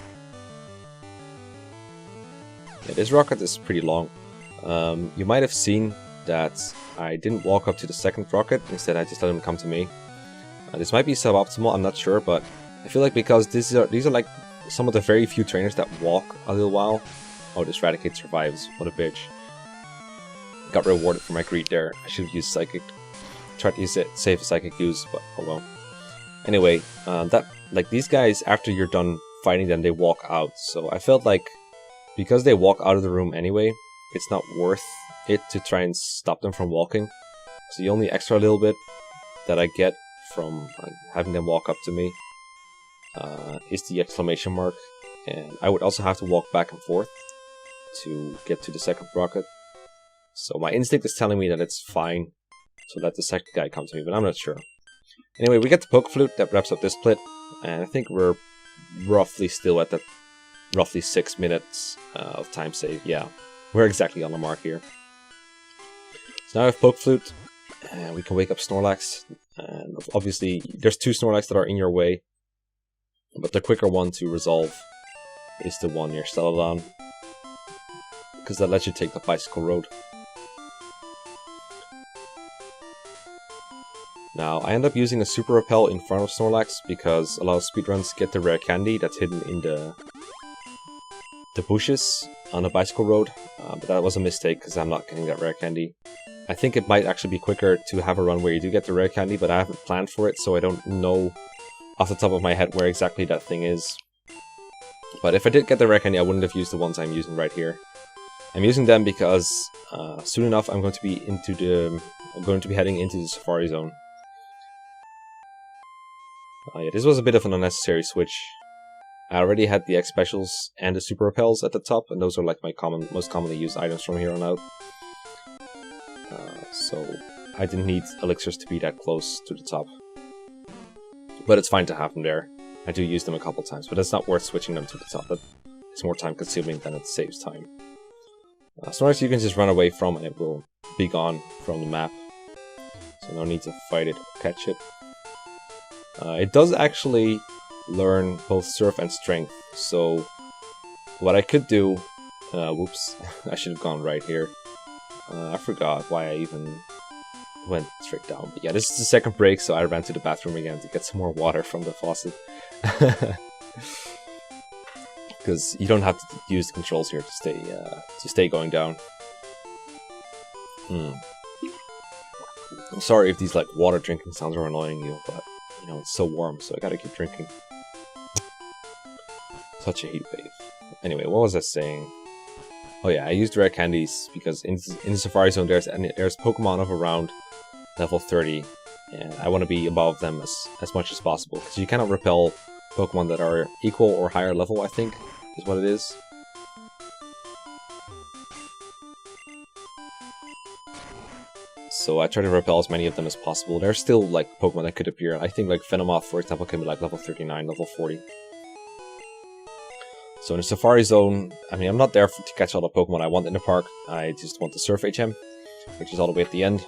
Yeah, this rocket is pretty long. You might have seen that I didn't walk up to the second rocket, instead I just let him come to me. This might be suboptimal, I'm not sure, but I feel like because these are like some of the very few trainers that walk a little while. Oh, this Raticate survives, what a bitch. Got rewarded for my greed there. I should have used Psychic. Tried to use it, save a Psychic use, but oh well. Anyway, like these guys, after you're done fighting them, they walk out. So I felt like because they walk out of the room anyway, it's not worth it to try and stop them from walking. So the only extra little bit that I get from having them walk up to me is the exclamation mark, and I would also have to walk back and forth to get to the second rocket. So my instinct is telling me that it's fine to let the second guy come to me, but I'm not sure. Anyway, we get the Poke Flute that wraps up this split, and I think we're roughly still at the roughly 6 minutes of time save. Yeah, we're exactly on the mark here. So now I have Poke Flute, and we can wake up Snorlax. And obviously, there's 2 Snorlax that are in your way, but the quicker one to resolve is the one near Celadon, because that lets you take the bicycle road. Now, I end up using a Super Repel in front of Snorlax because a lot of speedruns get the rare candy that's hidden in the bushes on the bicycle road, but that was a mistake because I'm not getting that rare candy. I think it might actually be quicker to have a run where you do get the rare candy, but I haven't planned for it, so I don't know off the top of my head where exactly that thing is. But if I did get the rare candy, I wouldn't have used the ones I'm using right here. I'm using them because soon enough I'm going to be heading into the Safari Zone. Yeah, this was a bit of an unnecessary switch. I already had the X Specials and the Super Repels at the top, and those are like my most commonly used items from here on out. So I didn't need elixirs to be that close to the top. But it's fine to have them there. I do use them a couple times, but it's not worth switching them to the top. It's more time consuming than it saves time. Snorlax you can just run away from and it will be gone from the map. So no need to fight it or catch it. It does actually learn both Surf and Strength, so what I could do... whoops, I should have gone right here. I forgot why I even went straight down. But yeah, this is the second break, so I ran to the bathroom again to get some more water from the faucet. Because you don't have to use the controls here to stay going down. I'm sorry if these like water drinking sounds are annoying you, but you know it's so warm, so I gotta keep drinking. Such a heat wave. Anyway, what was I saying? Oh yeah, I used rare candies because in the Safari Zone there's Pokemon of around level 30, and I want to be above them as much as possible, because you cannot repel Pokemon that are equal or higher level, I think, is what it is. So I try to repel as many of them as possible. There's still like Pokemon that could appear. I think like Venomoth, for example, can be like level 39, level 40. So in the Safari Zone, I mean, I'm not there to catch all the Pokemon I want in the park. I just want to Surf HM, which is all the way at the end.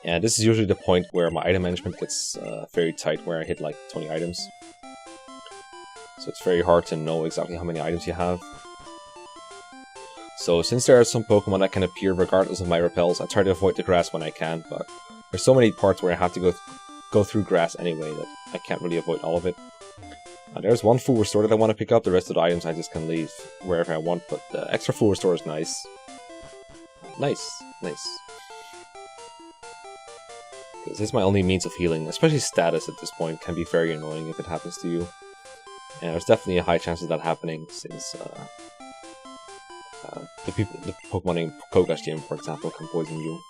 And this is usually the point where my item management gets very tight, where I hit like 20 items. So it's very hard to know exactly how many items you have. So since there are some Pokemon that can appear regardless of my repels, I try to avoid the grass when I can, but there's so many parts where I have to go through grass anyway that I can't really avoid all of it. There's one Full Restore that I want to pick up, the rest of the items I just can leave wherever I want, but the extra Full Restore is nice. Nice. Because this is my only means of healing, especially status at this point can be very annoying if it happens to you. And there's definitely a high chance of that happening since the Pokemon in Kokka's gym, for example, can poison you.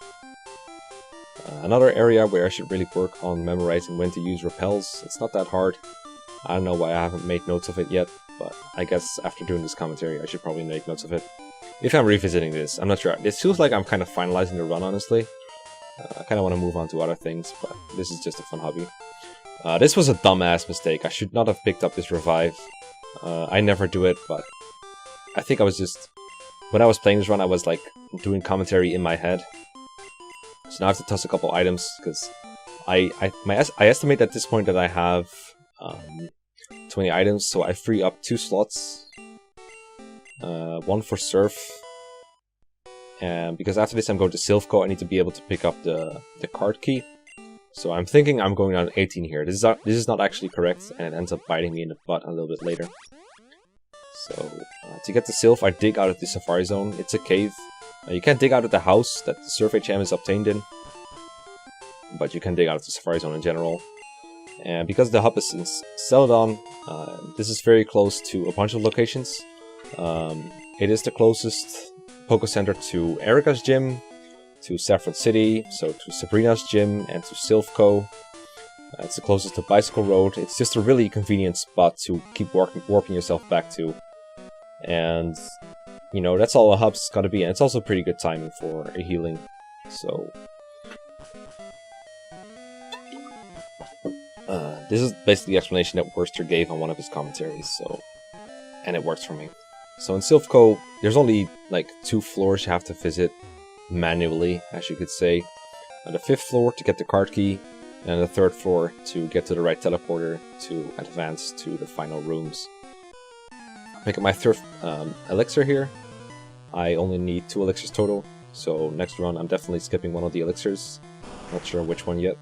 Another area where I should really work on memorizing when to use repels. It's not that hard. I don't know why I haven't made notes of it yet, but I guess after doing this commentary I should probably make notes of it. If I'm revisiting this, I'm not sure. It feels like I'm kind of finalizing the run, honestly. I kind of want to move on to other things, but this is just a fun hobby. This was a dumbass mistake. I should not have picked up this revive. I never do it, but I think I was just... When I was playing this run, I was like doing commentary in my head. So now I have to toss a couple items, because I estimate at this point that I have 20 items, so I free up 2 slots. One for Surf. And because after this I'm going to Silphco, I need to be able to pick up the card key. So I'm thinking I'm going on 18 here. This is not actually correct, and it ends up biting me in the butt a little bit later. So to get the Silph, I dig out of the Safari Zone. It's a cave. You can't dig out of the house that the Surf HM is obtained in, but you can dig out of the Safari Zone in general. And because the hub is in Celadon, this is very close to a bunch of locations. It is the closest Poké Center to Erika's gym, to Saffron City, so to Sabrina's gym, and to Silphco. It's the closest to Bicycle Road. It's just a really convenient spot to keep warping yourself back to. And, you know, that's all a hub's gotta be. And it's also pretty good timing for a healing. So... this is basically the explanation that Worcester gave on one of his commentaries, so... And it works for me. So in Silphco, there's only, like, 2 floors you have to visit manually, as you could say. The 5th floor to get the card key, and the 3rd floor to get to the right teleporter to advance to the final rooms. Pick up my 3rd elixir here. I only need 2 elixirs total, so next run I'm definitely skipping one of the elixirs. Not sure which one yet.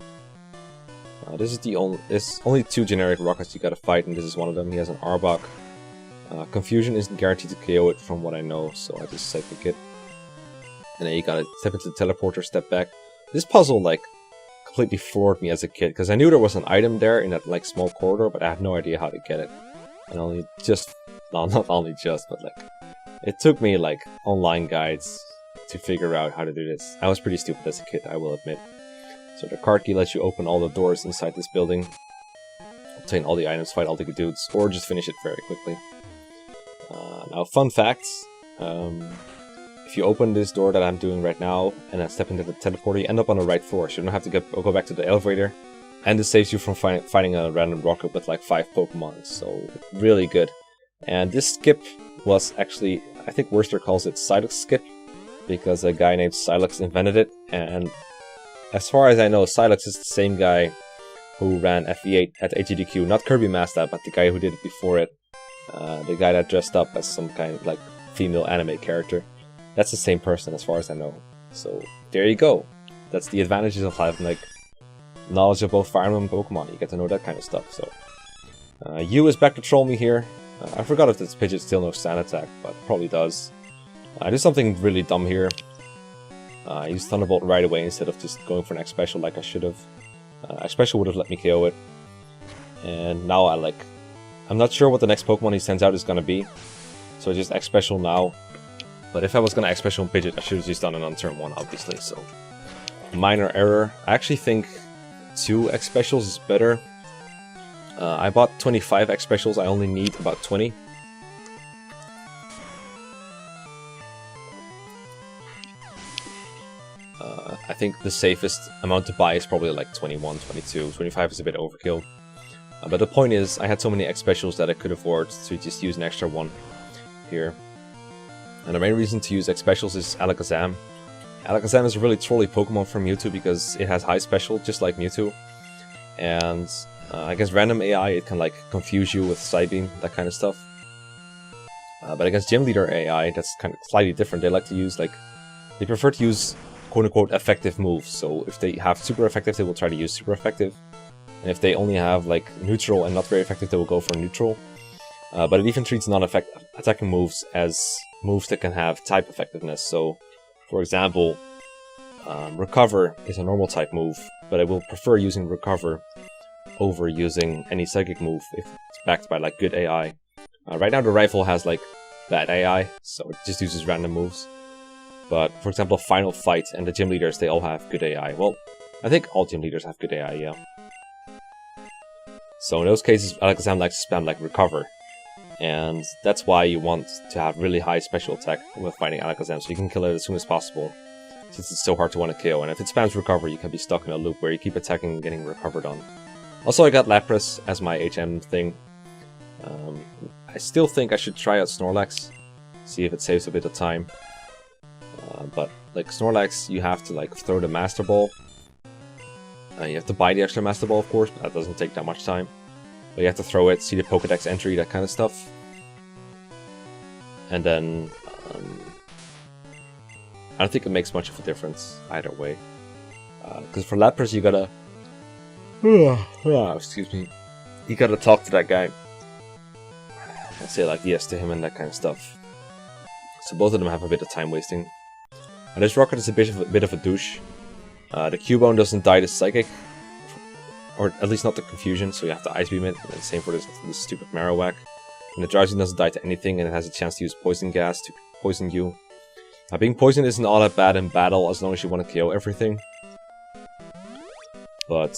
There's only 2 generic rockets you gotta fight, and this is one of them. He has an Arbok. Confusion isn't guaranteed to KO it from what I know, so I just sidekick it. And then you gotta step into the teleporter, step back. This puzzle, like, completely floored me as a kid, because I knew there was an item there in that, like, small corridor, but I had no idea how to get it. And only just... no, not only just, but, like... It took me, like, online guides to figure out how to do this. I was pretty stupid as a kid, I will admit. So the card key lets you open all the doors inside this building, obtain all the items, fight all the dudes, or just finish it very quickly. Now, fun facts. If you open this door that I'm doing right now, and then step into the teleporter, you end up on the right floor, so you don't have to go back to the elevator. And this saves you from fighting a random rocket with like 5 Pokemon, so really good. And this skip was actually, I think Worcester calls it Silex skip, because a guy named Silex invented it, and as far as I know, Silex is the same guy who ran FE8 at AGDQ, not Kirby Master, but the guy who did it before it. The guy that dressed up as some kind of like female anime character. That's the same person as far as I know. So there you go. That's the advantages of having like knowledge of both Fire Emblem and Pokemon. You get to know that kind of stuff. So Yu is back to troll me here. I forgot if this Pidgeot still knows Sand Attack, but probably does. I did something really dumb here. I used Thunderbolt right away instead of just going for an X Special like I should have. X Special would have let me KO it. And now I'm not sure what the next Pokemon he sends out is gonna be. So I just X Special now. But if I was gonna X Special Pidgeot, I should have just done it on turn 1, obviously, so... Minor error. I actually think 2 X Specials is better. I bought 25 X Specials, I only need about 20. I think the safest amount to buy is probably like 21, 22, 25 is a bit overkill. But the point is, I had so many X Specials that I could afford to just use an extra one here. And the main reason to use X Specials is Alakazam. Alakazam is a really trolly Pokemon from Mewtwo because it has high special, just like Mewtwo. And against random AI, it can like confuse you with Psybeam, that kind of stuff. But against Gym Leader AI, that's kind of slightly different. They like to use like... They prefer to use quote-unquote effective moves. So if they have super effective, they will try to use super effective. And if they only have like neutral and not very effective, they will go for neutral. But it even treats non-attacking moves as moves that can have type effectiveness. So, for example, Recover is a normal type move, but I will prefer using Recover over using any psychic move if it's backed by like good AI. Right now the Rifle has like bad AI, so it just uses random moves. But for example, Final Fight and the Gym Leaders, they all have good AI. Well, I think all Gym Leaders have good AI, yeah. So in those cases, Alakazam likes to spam like Recover. And that's why you want to have really high special attack with fighting Alakazam, so you can kill it as soon as possible, since it's so hard to want to KO. And if it spams Recover, you can be stuck in a loop where you keep attacking and getting recovered on. Also, I got Lapras as my HM thing. I still think I should try out Snorlax, see if it saves a bit of time. But like Snorlax, you have to like throw the Master Ball. You have to buy the extra Master Ball, of course, but that doesn't take that much time. But you have to throw it, see the Pokédex entry, that kind of stuff. And then... I don't think it makes much of a difference either way. Because for Lapras you gotta... excuse me. You gotta talk to that guy. And say like yes to him and that kind of stuff. So both of them have a bit of time wasting. And this Rocket is a bit of a douche. The Cubone doesn't die to Psychic. Or at least not the Confusion, so you have to Ice Beam it. And same for this stupid Marowak. And the Drowsy doesn't die to anything, and it has a chance to use Poison Gas to poison you. Being poisoned isn't all that bad in battle, as long as you want to KO everything. But,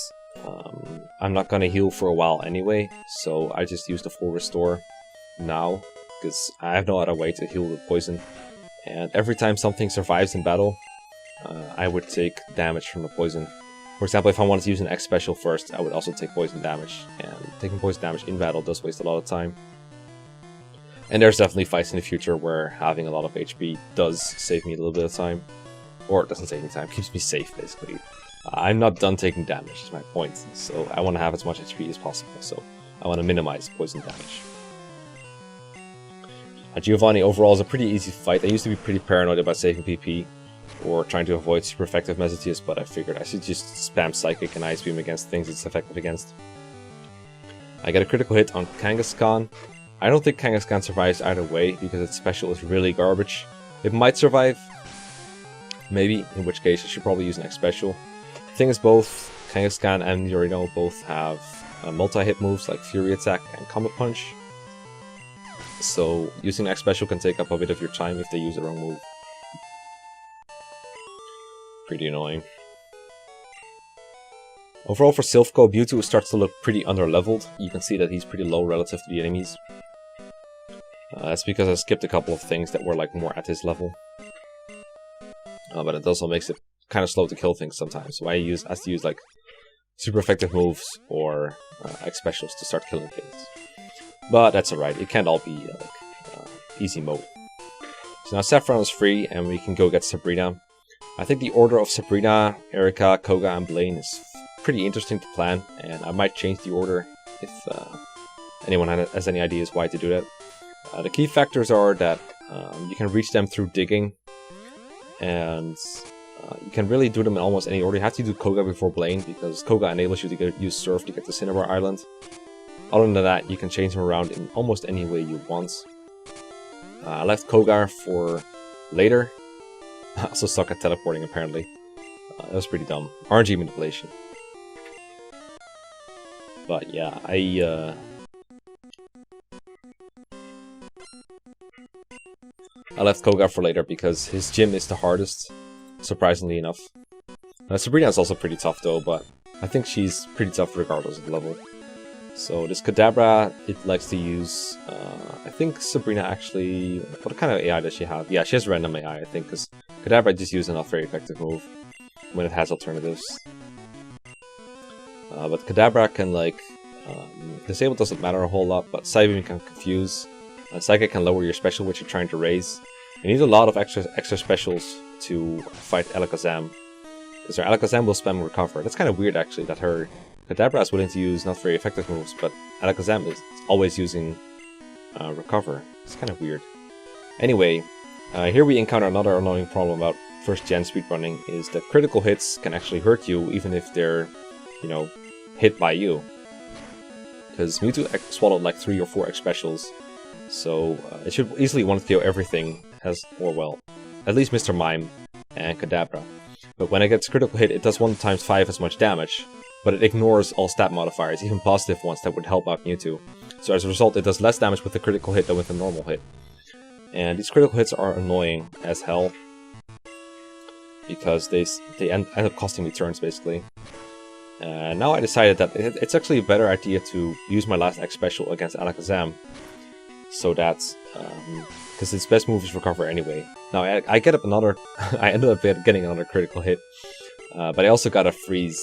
I I'm not gonna heal for a while anyway, so I just use the full restore now, because I have no other way to heal the poison. And every time something survives in battle, I would take damage from the poison. For example, if I wanted to use an X special first, I would also take poison damage, and taking poison damage in battle does waste a lot of time. And there's definitely fights in the future where having a lot of HP does save me a little bit of time. Or it doesn't save me time, it keeps me safe basically. I'm not done taking damage, is my point, so I want to have as much HP as possible, so I want to minimize poison damage. Giovanni overall is a pretty easy fight. I used to be pretty paranoid about saving PP or trying to avoid super effective messages, but I figured I should just spam Psychic and Ice Beam against things it's effective against. I get a critical hit on Kangaskhan. I don't think Kangaskhan survives either way because its special is really garbage. It might survive, maybe, in which case I should probably use an X special. The thing is, both Kangaskhan and Yorino both have multi-hit moves like Fury Attack and Comet Punch. So using X special can take up a bit of your time if they use the wrong move. Pretty annoying. Overall for Silphco, Mewtwo starts to look pretty underleveled. You can see that he's pretty low relative to the enemies. That's because I skipped a couple of things that were like more at his level. But it also makes it kind of slow to kill things sometimes. So I have to use like super effective moves or X specials to start killing things. But that's alright, it can't all be easy mode. So now Saffron is free and we can go get Sabrina. I think the order of Sabrina, Erika, Koga and Blaine is pretty interesting to plan, and I might change the order if anyone has any ideas why to do that. The key factors are that you can reach them through digging, and you can really do them in almost any order. You have to do Koga before Blaine, because Koga enables you to use Surf to get to Cinnabar Island. Other than that, you can change them around in almost any way you want. I left Koga for later. I also suck at teleporting, apparently. That was pretty dumb. RNG manipulation. But yeah, I left Koga for later because his gym is the hardest, surprisingly enough. Sabrina is also pretty tough though, but I think she's pretty tough regardless of the level. So this Kadabra, it likes to use, I think Sabrina actually, what kind of AI does she have? Yeah, she has random AI, I think, because Kadabra just uses a not very effective move when it has alternatives. But Kadabra can like, disable doesn't matter a whole lot, but Psybeam can confuse, and Psychic can lower your special which you're trying to raise. You need a lot of extra specials to fight Alakazam, because her Alakazam will spam Recover. That's kind of weird actually, that her Kadabra is willing to use not very effective moves, but Alakazam is always using Recover. It's kind of weird. Anyway, here we encounter another annoying problem about first gen speedrunning, is that critical hits can actually hurt you even if they're, you know, hit by you. Because Mewtwo swallowed like 3 or 4 X specials, so it should easily 1-KO everything, or well, at least Mr. Mime and Kadabra. But when it gets critical hit, it does 1 times 5 as much damage, but it ignores all stat modifiers, even positive ones that would help out Mewtwo. So as a result, it does less damage with the critical hit than with a normal hit. And these critical hits are annoying as hell, because they end up costing me turns, basically. And now I decided that it's actually a better idea to use my last X special against Alakazam, so that's because its best move is Recover anyway. Now I get up another, I ended up getting another critical hit, but I also got a freeze.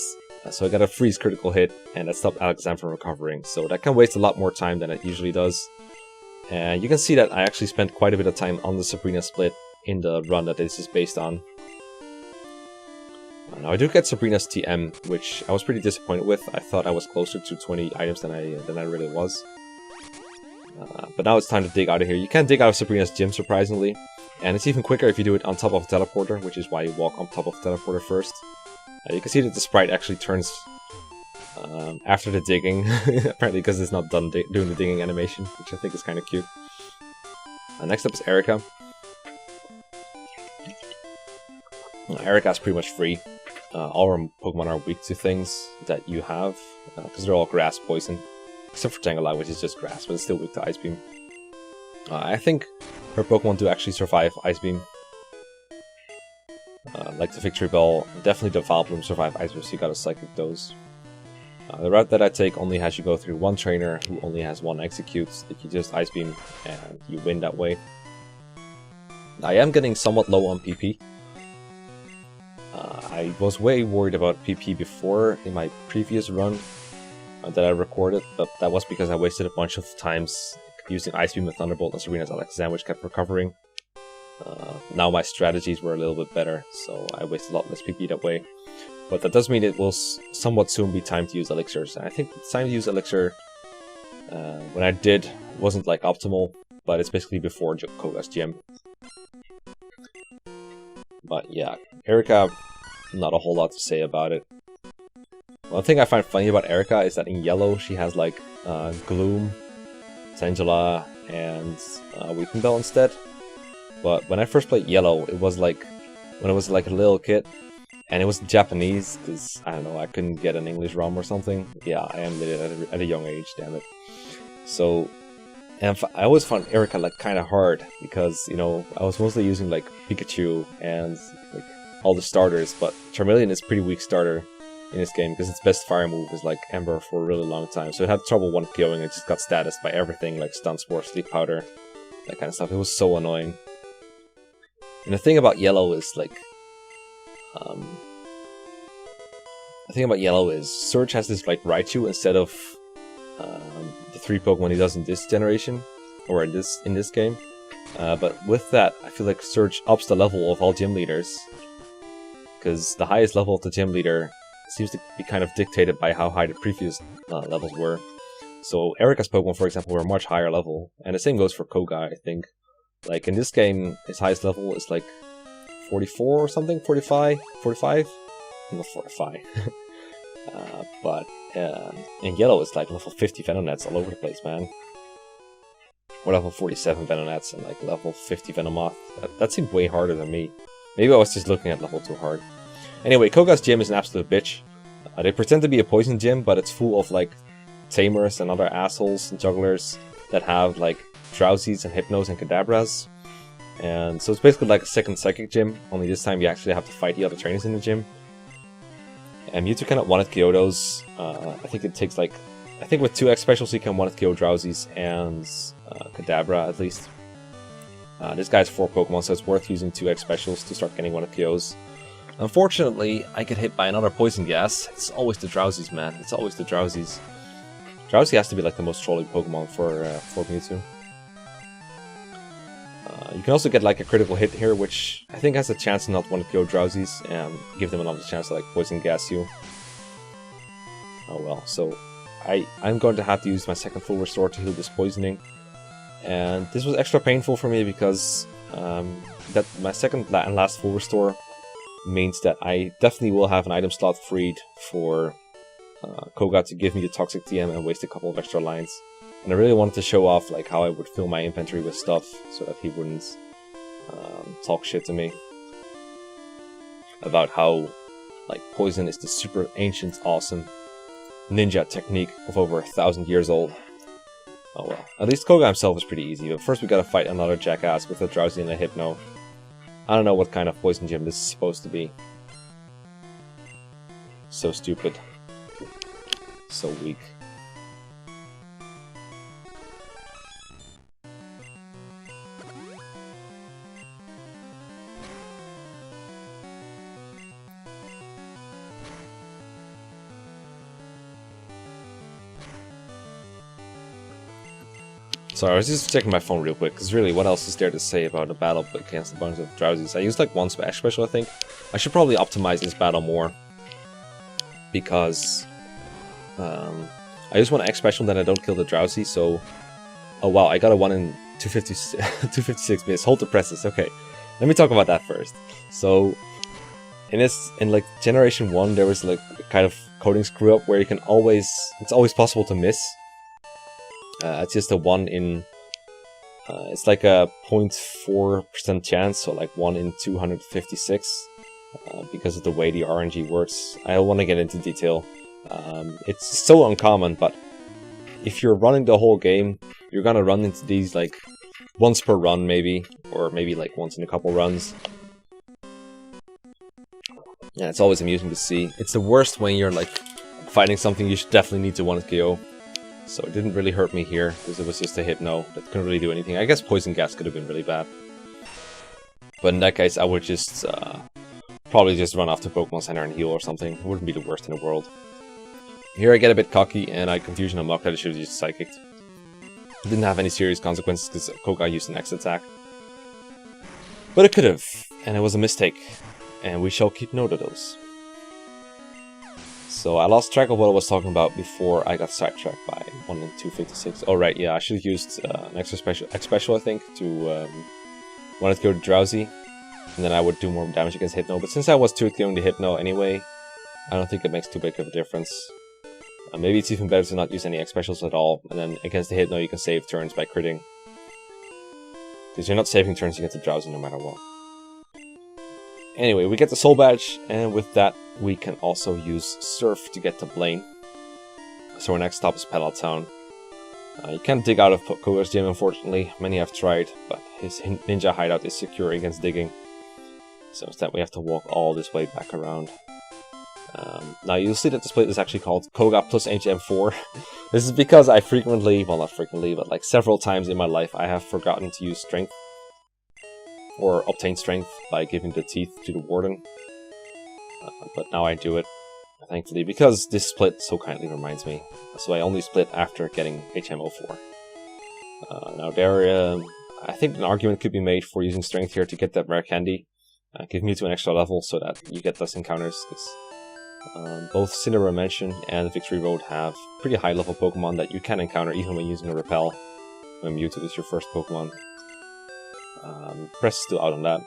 So I got a freeze critical hit, and that stopped Alakazam from recovering. So that can waste a lot more time than it usually does. And you can see that I actually spent quite a bit of time on the Sabrina split in the run that this is based on. Now I do get Sabrina's TM, which I was pretty disappointed with. I thought I was closer to 20 items than I really was. But now it's time to dig out of here. You can dig out of Sabrina's gym, surprisingly. And it's even quicker if you do it on top of a teleporter, which is why you walk on top of the teleporter first. You can see that the sprite actually turns after the digging, apparently because it's not done doing the digging animation, which I think is kind of cute. Next up is Erika. Erika is pretty much free. All our Pokemon are weak to things that you have, because they're all grass poison. Except for Tangela, which is just grass, but it's still weak to Ice Beam. I think her Pokemon do actually survive Ice Beam. Like the Victory Bell, definitely the Vileplume survive Ice Beam, so you gotta Psychic those. The route that I take only has you go through one trainer who only has one executes. If you just Ice Beam and you win that way. I am getting somewhat low on PP. I was way worried about PP before in my previous run that I recorded, but that was because I wasted a bunch of times using Ice Beam with Thunderbolt as arenas Alexa Zam, which kept recovering. Now my strategies were a little bit better, so I wasted a lot less PP that way. But that does mean it will somewhat soon be time to use elixirs. And I think the time to use elixir, when I did, wasn't like optimal, but it's basically before Koga's gym. But yeah, Erika, not a whole lot to say about it. One thing I find funny about Erika is that in yellow she has like Gloom, Tangela, and Weeping Bell instead. But when I first played yellow, it was like when I was like a little kid. And it was Japanese, because, I don't know, I couldn't get an English ROM or something. Yeah, I am literally at a young age, damn it. So, and I always found Erika, like, kind of hard, because, you know, I was mostly using, like, Pikachu and, like, all the starters, but Charmeleon is a pretty weak starter in this game, because its best fire move is, like, Ember for a really long time. So it had trouble one-KOing, it just got status by everything, like Stun Spore, Sleep Powder, that kind of stuff. It was so annoying. And the thing about Yellow is, like, the thing about Yellow is Surge has this like Raichu instead of the 3 Pokemon he does in this generation or in this game. But with that, I feel like Surge ups the level of all gym leaders, because the highest level of the gym leader seems to be kind of dictated by how high the previous levels were. So Erika's Pokemon, for example, were much higher level, and the same goes for Koga, I think. Like in this game, his highest level is like 44 or something, 45? 45? Not 45. But in Yellow, it's like level 50 Venonats all over the place, man. Or level 47 Venonats and like level 50 Venomoth. That seemed way harder than me. Maybe I was just looking at level too hard. Anyway, Koga's gym is an absolute bitch. They pretend to be a poison gym, but it's full of like tamers and other assholes and jugglers that have like Drowsies and Hypnos and Kadabras. And so it's basically like a second Psychic gym, only this time you actually have to fight the other trainers in the gym. And Mewtwo cannot 1-hit KO those. I think it takes like... I think with 2X specials you can 1-hit KO Drowsies and Kadabra at least. This guy's 4 Pokemon, so it's worth using 2X specials to start getting 1-hit KOs. Unfortunately, I get hit by another Poison Gas. It's always the Drowsies, man. It's always the Drowsies. Drowsy has to be like the most trolling Pokemon for Mewtwo. You can also get like a critical hit here, which I think has a chance to not want to kill Drowsies and give them another chance to like Poison Gas you. Oh well, so I'm going to have to use my second full restore to heal this poisoning. And this was extra painful for me because that my second and last full restore means that I definitely will have an item slot freed for Koga to give me the Toxic TM and waste a couple of extra lines. And I really wanted to show off like how I would fill my inventory with stuff so that he wouldn't talk shit to me about how like poison is the super ancient, awesome ninja technique of over 1,000 years old. Oh well, at least Koga himself is pretty easy, but first we gotta fight another jackass with a Drowsy and a Hypno. I don't know what kind of poison gym this is supposed to be. So stupid. So weak. Sorry, I was just checking my phone real quick, because really, what else is there to say about a battle against a bunch of Drowsies? I used like one Smash Special, I think. I should probably optimize this battle more, because I use one X Special, then I don't kill the Drowsy, so... Oh wow, I got a 1 in 256 minutes. Hold the presses, okay. Let me talk about that first. So, in like Generation 1, there was like a kind of coding screw up where you can always... It's always possible to miss. It's just a 1 in... it's like a 0.4% chance, so like 1 in 256. Because of the way the RNG works. I don't want to get into detail. It's so uncommon, but if you're running the whole game, you're gonna run into these like once per run maybe, or maybe like once in a couple runs. Yeah, it's always amusing to see. It's the worst when you're like fighting something you should definitely need to 1 KO. So it didn't really hurt me here, because it was just a Hypno that couldn't really do anything. I guess Poison Gas could have been really bad. But in that case, I would just probably just run off to Pokemon Center and heal or something. It wouldn't be the worst in the world. Here I get a bit cocky, and I Confusion Unlock that I should have used Psychic. It didn't have any serious consequences, because Koga used an X attack. But it could have, and it was a mistake. And we shall keep note of those. So I lost track of what I was talking about before I got sidetracked by 1 and 256. Oh right, yeah, I should have used an extra special, I think, to wanted to go to Drowsy, and then I would do more damage against Hypno. But since I was 2-KOing the Hypno anyway, I don't think it makes too big of a difference. Maybe it's even better to not use any X specials at all, and then against the Hypno you can save turns by critting. Because you're not saving turns, you get the Drowsy no matter what. Anyway, we get the Soul Badge, and with that we can also use Surf to get to Blaine. So our next stop is Petal Town. You can't dig out of Koga's gym, unfortunately. Many have tried, but his ninja hideout is secure against digging. So instead we have to walk all this way back around. Now you'll see that the split is actually called Koga plus HM4. This is because I frequently, well not frequently, but like several times in my life I have forgotten to use Strength. Or obtain Strength by giving the teeth to the Warden. But now I do it, thankfully, because this split so kindly reminds me. So I only split after getting HM04. Now there, I think an argument could be made for using Strength here to get that rare candy. Give me to an extra level so that you get less encounters. Both Cinderella Mansion and Victory Road have pretty high level Pokemon that you can encounter even when using a Repel, when Mewtwo is your first Pokemon. Press is still out on that.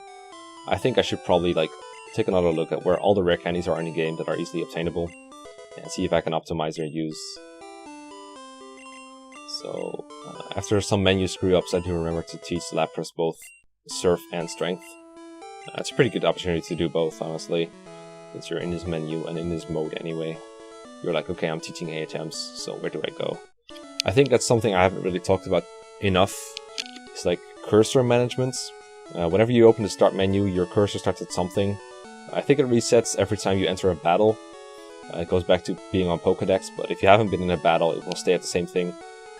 I think I should probably take another look at where all the rare candies are in the game that are easily obtainable, and see if I can optimize their use. So, after some menu screw-ups, I do remember to teach Lapras both Surf and Strength. It's a pretty good opportunity to do both, honestly, since you're in this menu and in this mode anyway. You're like, okay, I'm teaching AHMs, so where do I go? I think that's something I haven't really talked about enough. It's like cursor management. Whenever you open the start menu, your cursor starts at something. I think it resets every time you enter a battle. It goes back to being on Pokédex, but if you haven't been in a battle, it will stay at the same thing.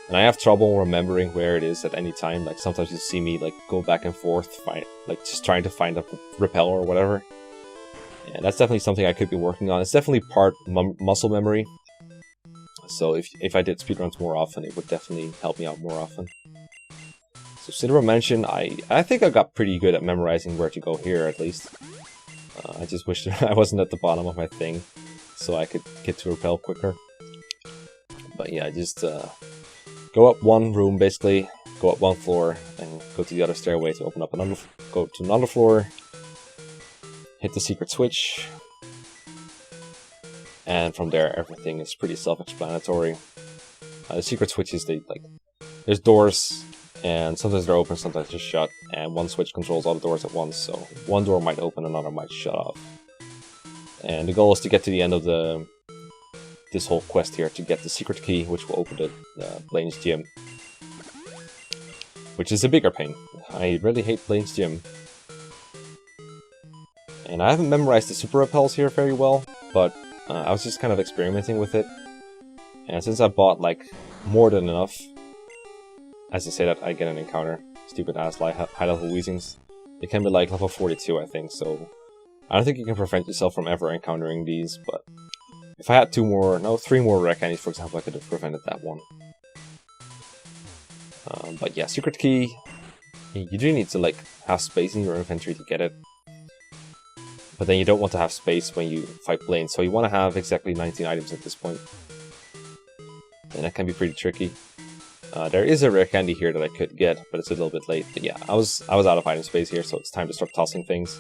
And I have trouble remembering where it is at any time. Like sometimes you see me go back and forth, just trying to find a Repel or whatever. And that's definitely something I could be working on. It's definitely part muscle memory. So if I did speedruns more often, it would definitely help me out more often. So Cinderella Mansion, I think I got pretty good at memorizing where to go here, at least. I just wish I wasn't at the bottom of my thing, so I could get to Repel quicker. But yeah, just go up one room, basically, go up one floor, and go to the other stairway to open up another, go to another floor, hit the secret switch, and from there everything is pretty self-explanatory. The secret switch is there's doors, and sometimes they're open, sometimes they're shut, and one switch controls all the doors at once, so one door might open, another might shut off. And the goal is to get to the end of this whole quest here, to get the secret key, which will open Blaine's gym. Which is a bigger pain. I really hate Blaine's gym. And I haven't memorized the Super Repels here very well, but I was just kind of experimenting with it. And since I bought more than enough, as I say that, I get an encounter. Stupid ass high level Weezings. It can be level 42, I think, so I don't think you can prevent yourself from ever encountering these, but if I had 3 more rare candies, for example, I could have prevented that one. But yeah, secret key, you do need to have space in your inventory to get it. But then you don't want to have space when you fight Blaine, so you want to have exactly 19 items at this point. And that can be pretty tricky. There is a rare candy here that I could get, but it's a little bit late. But yeah, I was out of item space here, so it's time to start tossing things.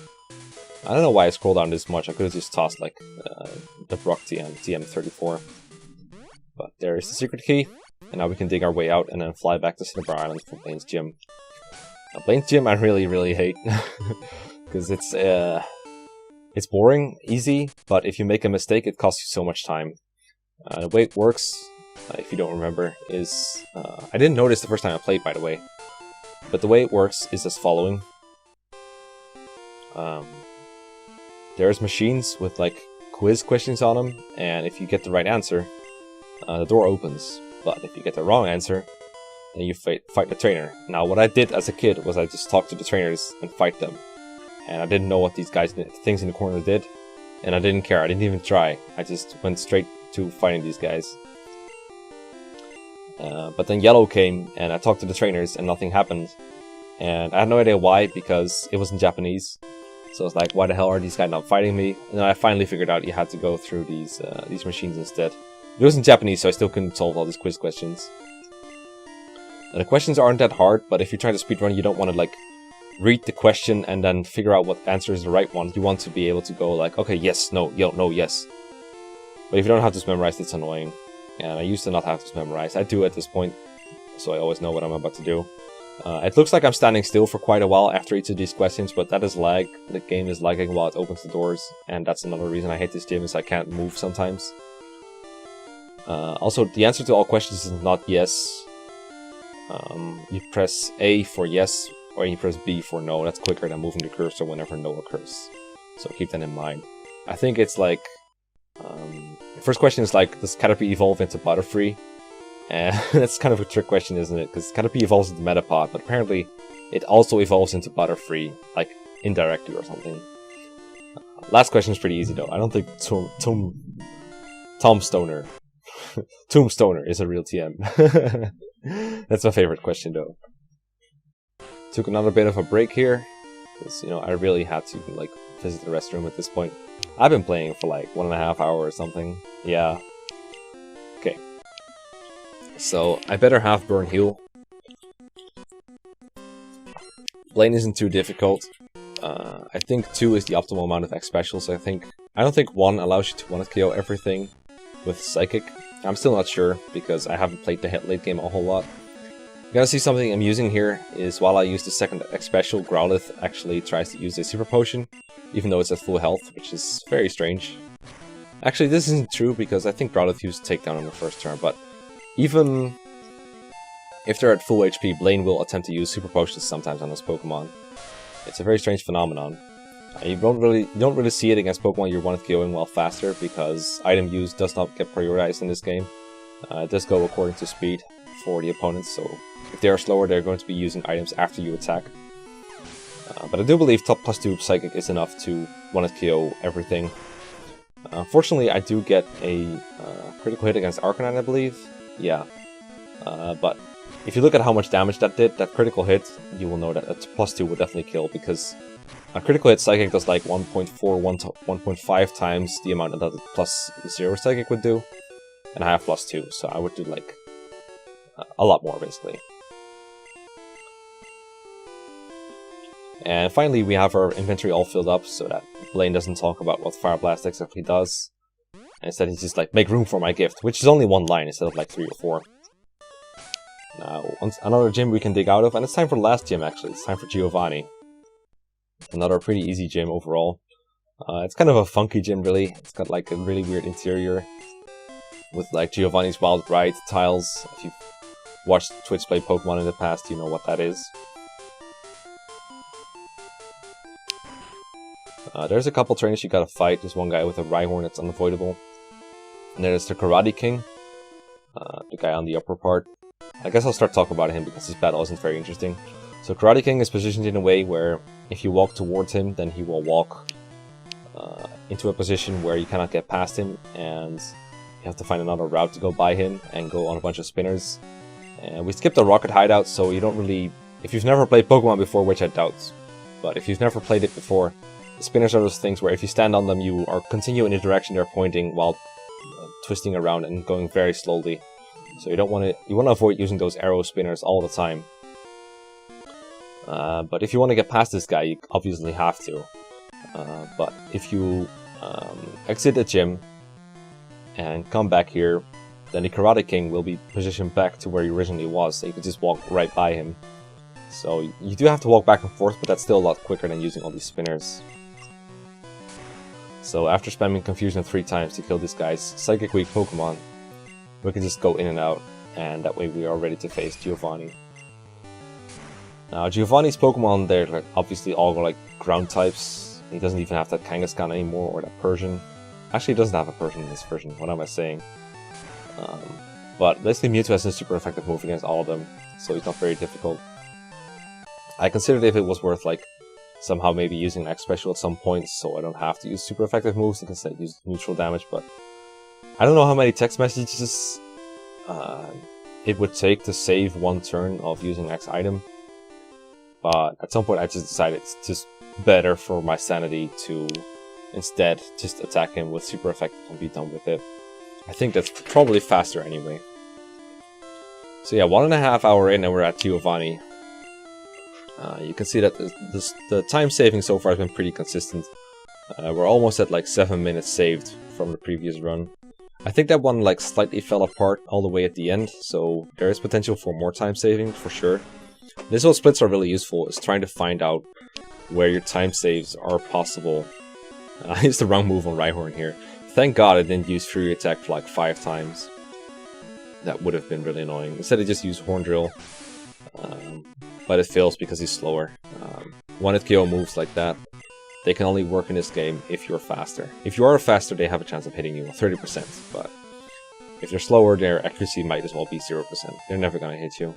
I don't know why I scrolled down this much. I could have just tossed the Brock TM34. But there is the secret key, and now we can dig our way out and then fly back to Cinnabar Island for Blaine's gym. Blaine's gym I really hate, because it's boring, easy, but if you make a mistake, it costs you so much time. The way it works, if you don't remember, is... I didn't notice the first time I played, by the way. But the way it works is as following. There's machines with, quiz questions on them, and if you get the right answer, the door opens. But if you get the wrong answer, then you fight the trainer. Now, what I did as a kid was I just talked to the trainers and fight them. And I didn't know what these guys, things in the corner did, and I didn't care. I didn't even try. I just went straight to fighting these guys. But then yellow came, and I talked to the trainers, and nothing happened. And I had no idea why, because it was in Japanese. So I was like, why the hell are these guys not fighting me? And then I finally figured out you had to go through these machines instead. It was in Japanese, so I still couldn't solve all these quiz questions. And the questions aren't that hard, but if you're trying to speedrun, you don't want to like read the question and then figure out what answer is the right one. You want to be able to go like, okay, yes, no, yo, no, yes. But if you don't have this memorized, it's annoying. And I used to not have this memorized. I do at this point, so I always know what I'm about to do. It looks like I'm standing still for quite a while after each of these questions, but that is lag. The game is lagging while it opens the doors, and that's another reason I hate this gym, is I can't move sometimes. Also, the answer to all questions is not yes. You press A for yes, or you press B for no. That's quicker than moving the cursor whenever no occurs. So keep that in mind. I think it's like... the first question is like, does Caterpie evolve into Butterfree? And that's kind of a trick question, isn't it? Because Caterpie evolves into Metapod, but apparently it also evolves into Butterfree, like indirectly or something. Last question is pretty easy though. I don't think Tombstoner is a real TM. That's my favorite question though. Took another bit of a break here, because you know I really had to like visit the restroom at this point. I've been playing for like 1.5 hours or something. Yeah. Okay. So, I better have Burn Heal. Blaine isn't too difficult. I think 2 is the optimal amount of X specials. I don't think 1 allows you to 1-hit KO everything with Psychic. I'm still not sure, because I haven't played the late game a whole lot. You gotta see something I'm using here is while I use the second X special, Growlithe actually tries to use a Super Potion, even though it's at full health, which is very strange. Actually, this isn't true, because I think Growlithe used Takedown on the first turn, but even if they're at full HP, Blaine will attempt to use Super Potions sometimes on this Pokemon. It's a very strange phenomenon. You don't really see it against Pokemon you're 1-hit KOing while faster, because item use does not get prioritized in this game. It does go according to speed for the opponents, so if they are slower, they're going to be using items after you attack. But I do believe top +2 Psychic is enough to 1-hit KO everything. Unfortunately, I do get a critical hit against Arcanine, I believe. Yeah. But if you look at how much damage that did, that critical hit, you will know that a +2 would definitely kill, because a critical hit Psychic does like 1.4, 1.5 times the amount that the +0 Psychic would do. And I have +2, so I would do like a lot more, basically. And finally, we have our inventory all filled up, so that Blaine doesn't talk about what Fire Blast exactly does. And instead he's just like, make room for my gift, which is only 1 line instead of like 3 or 4. Now, another gym we can dig out of, and it's time for the last gym actually, it's time for Giovanni. Another pretty easy gym overall. It's kind of a funky gym really, it's got like a really weird interior. With like Giovanni's Wild Ride tiles. If you've watched Twitch play Pokemon in the past, you know what that is. There's a couple trainers you gotta fight. There's one guy with a Rhyhorn that's unavoidable. And there's the Karate King. The guy on the upper part. I guess I'll start talking about him because his battle isn't very interesting. So Karate King is positioned in a way where if you walk towards him, then he will walk into a position where you cannot get past him, and you have to find another route to go by him and go on a bunch of spinners. And we skipped the Rocket Hideout, so you don't really... If you've never played Pokemon before, which I doubt, but if you've never played it before, the spinners are those things where if you stand on them, you are continue in the direction they're pointing while twisting around and going very slowly. So you don't want to... You want to avoid using those arrow spinners all the time. But if you want to get past this guy, you obviously have to. But if you exit the gym and come back here, then the Karate King will be positioned back to where he originally was, so you can just walk right by him. So you do have to walk back and forth, but that's still a lot quicker than using all these spinners. So after spamming Confusion 3 times to kill this guy's Psychic Weak Pokemon, we can just go in and out, and that way we are ready to face Giovanni. Now Giovanni's Pokemon, they're like, obviously all like ground types. He doesn't even have that Kangaskhan anymore, or that Persian. Actually, it doesn't have a person in this version. What am I saying? But basically Mewtwo has a super effective move against all of them, so he's not very difficult. I considered if it was worth like somehow maybe using an X special at some point, so I don't have to use super effective moves and instead use neutral damage, but I don't know how many text messages it would take to save one turn of using X item, but at some point I just decided it's just better for my sanity to instead just attack him with super effective and be done with it. I think that's probably faster anyway. So yeah, 1.5 hours in and we're at Giovanni. You can see that the time saving so far has been pretty consistent. We're almost at like 7 minutes saved from the previous run. I think that one like slightly fell apart all the way at the end, so there is potential for more time saving for sure. This is what splits are really useful, is trying to find out where your time saves are possible. I used the wrong move on Rhyhorn here. Thank God I didn't use Fury Attack for like 5 times. That would have been really annoying. Instead I just used Horn Drill. But it fails because he's slower. One-hit KO moves like that, they can only work in this game if you're faster. If you are faster, they have a chance of hitting you 30%, but if you're slower, their accuracy might as well be 0%. They're never gonna hit you.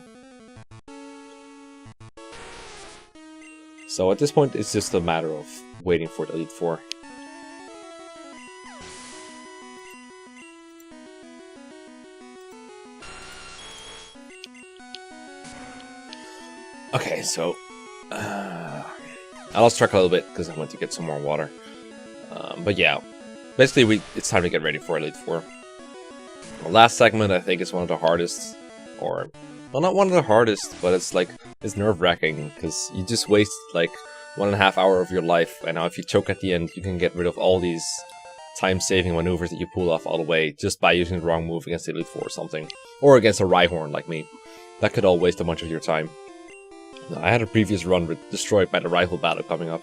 So at this point, it's just a matter of waiting for the Elite Four. Okay, so I lost track a little bit because I went to get some more water. But yeah, basically it's time to get ready for Elite Four. The last segment I think is one of the hardest, or well, not one of the hardest, but it's nerve-wracking because you just waste like 1.5 hours of your life, and now if you choke at the end, you can get rid of all these time-saving maneuvers that you pull off all the way just by using the wrong move against the Elite Four or something, or against a Rhyhorn like me. That could all waste a bunch of your time. I had a previous run destroyed by the rival battle coming up.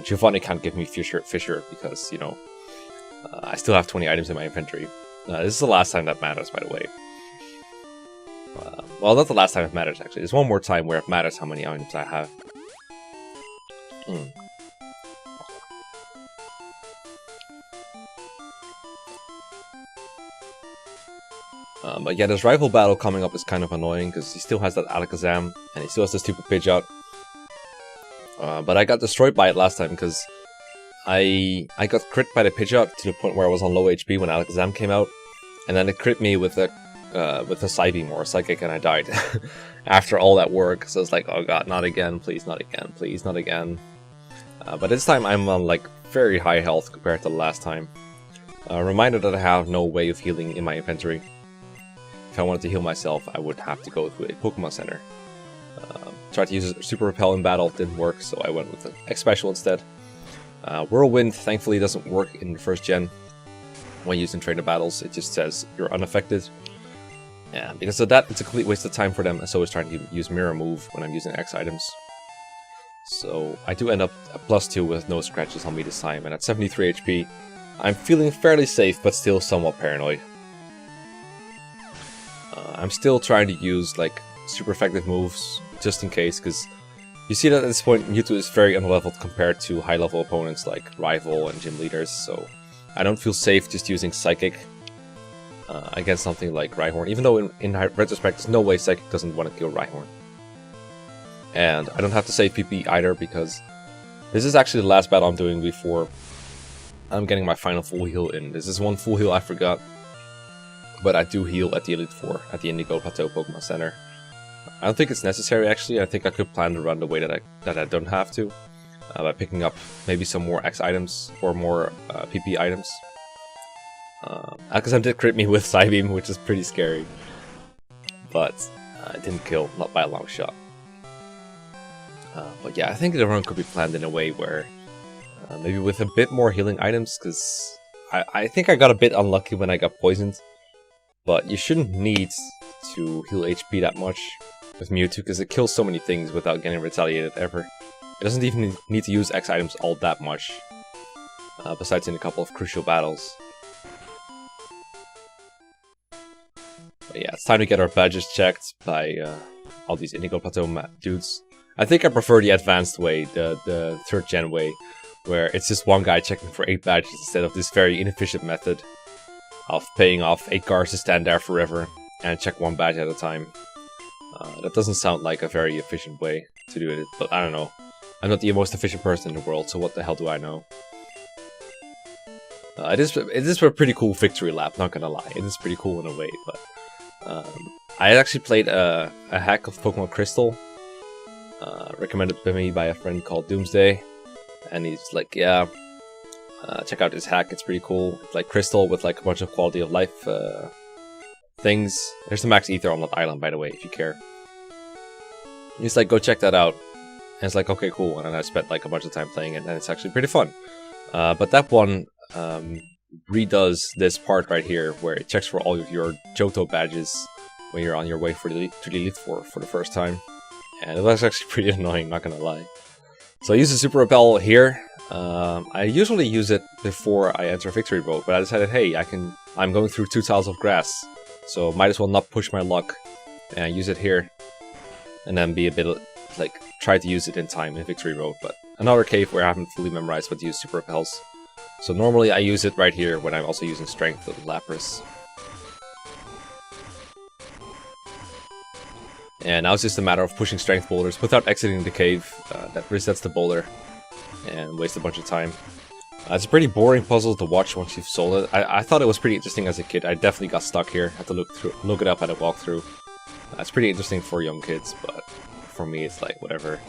Giovanni can't give me Fisher because, you know, I still have 20 items in my inventory. This is the last time that matters, by the way. Well, not the last time it matters, actually. There's one more time where it matters how many items I have. But yeah, this rival battle coming up is kind of annoying because he still has that Alakazam and he still has the stupid Pidgeot. But I got destroyed by it last time because I got crit by the Pidgeot to the point where I was on low HP when Alakazam came out, and then it crit me with a Psybeam or a Psychic, and I died after all that work. So it's like, oh god, not again, please, not again, please, not again. But this time I'm on like very high health compared to the last time. Reminder that I have no way of healing in my inventory. If I wanted to heal myself, I would have to go to a Pokemon Center. Tried to use Super Repel in battle, didn't work, so I went with the X Special instead. Whirlwind thankfully doesn't work in the first gen. When used in trainer battles, it just says you're unaffected. And because of that, it's a complete waste of time for them, and so is trying to use Mirror Move when I'm using X items. So I do end up at +2 with no scratches on me this time, and at 73 HP, I'm feeling fairly safe, but still somewhat paranoid. I'm still trying to use like super effective moves just in case, because you see that at this point Mewtwo is very unleveled compared to high level opponents like Rival and Gym Leaders, so I don't feel safe just using Psychic against something like Rhyhorn, even though in retrospect there's no way Psychic doesn't want to kill Rhyhorn. And I don't have to save PP either because this is actually the last battle I'm doing before I'm getting my final full heal in. This is one full heal I forgot. But I do heal at the Elite Four, at the Indigo Plateau Pokemon Center. I don't think it's necessary actually. I think I could plan to run the way that I don't have to. By picking up maybe some more X items or more PP items. Alakazam did crit me with Psybeam, which is pretty scary. But it didn't kill, not by a long shot. But yeah, I think the run could be planned in a way where maybe with a bit more healing items, because I think I got a bit unlucky when I got poisoned. But you shouldn't need to heal HP that much with Mewtwo, because it kills so many things without getting retaliated ever. It doesn't even need to use X items all that much, besides in a couple of crucial battles. But yeah, it's time to get our badges checked by all these Indigo Plateau dudes. I think I prefer the advanced way, the 3rd gen way, where it's just one guy checking for 8 badges instead of this very inefficient method of paying off 8 guards to stand there forever and check 1 badge at a time. That doesn't sound like a very efficient way to do it, but I don't know. I'm not the most efficient person in the world, so what the hell do I know? It is a pretty cool victory lap, not gonna lie. It is pretty cool in a way, but I actually played a hack of Pokemon Crystal, recommended to me by a friend called Doomsday, and he's like, yeah, check out this hack, it's pretty cool. It's like Crystal with like a bunch of quality of life things. There's the max ether on that island, by the way, if you care. He's like, go check that out. And it's like, okay, cool. And then I spent like a bunch of time playing it, and it's actually pretty fun. But that one redoes this part right here, where it checks for all of your Johto badges when you're on your way to the Elite Four for the first time. And it was actually pretty annoying, not gonna lie. So I use the Super Repel here. I usually use it before I enter Victory Road, but I decided, hey, I'm going through 2 tiles of grass, so might as well not push my luck and use it here. And then be a bit like try to use it in time in Victory Road, but another cave where I haven't fully memorized what to use Super Repels. So normally I use it right here when I'm also using Strength with Lapras. And now it's just a matter of pushing Strength boulders without exiting the cave. That resets the boulder and wastes a bunch of time. It's a pretty boring puzzle to watch once you've solved it. I thought it was pretty interesting as a kid. I definitely got stuck here. Had to look it up at a walkthrough. It's pretty interesting for young kids, but for me it's like whatever.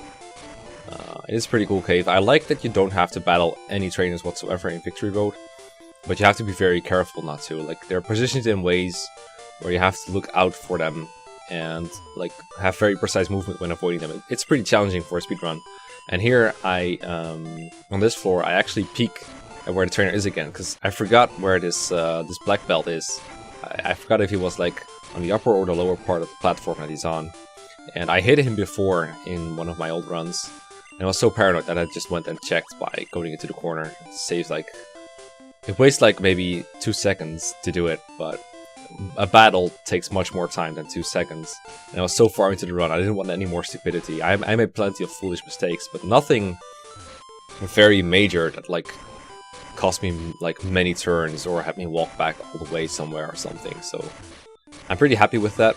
It is a pretty cool cave. I like that you don't have to battle any trainers whatsoever in Victory Road, but you have to be very careful not to. Like, they're positioned in ways where you have to look out for them and like have very precise movement when avoiding them. It's pretty challenging for a speedrun. And here on this floor, I actually peek at where the trainer is again, because I forgot where this this black belt is. I forgot if he was like on the upper or the lower part of the platform that he's on. And I hit him before in one of my old runs, and I was so paranoid that I just went and checked by going into the corner. It saves like... it wastes like maybe 2 seconds to do it, but a battle takes much more time than 2 seconds. And I was so far into the run, I didn't want any more stupidity. I made plenty of foolish mistakes, but nothing very major that like cost me like many turns or had me walk back all the way somewhere or something. So I'm pretty happy with that.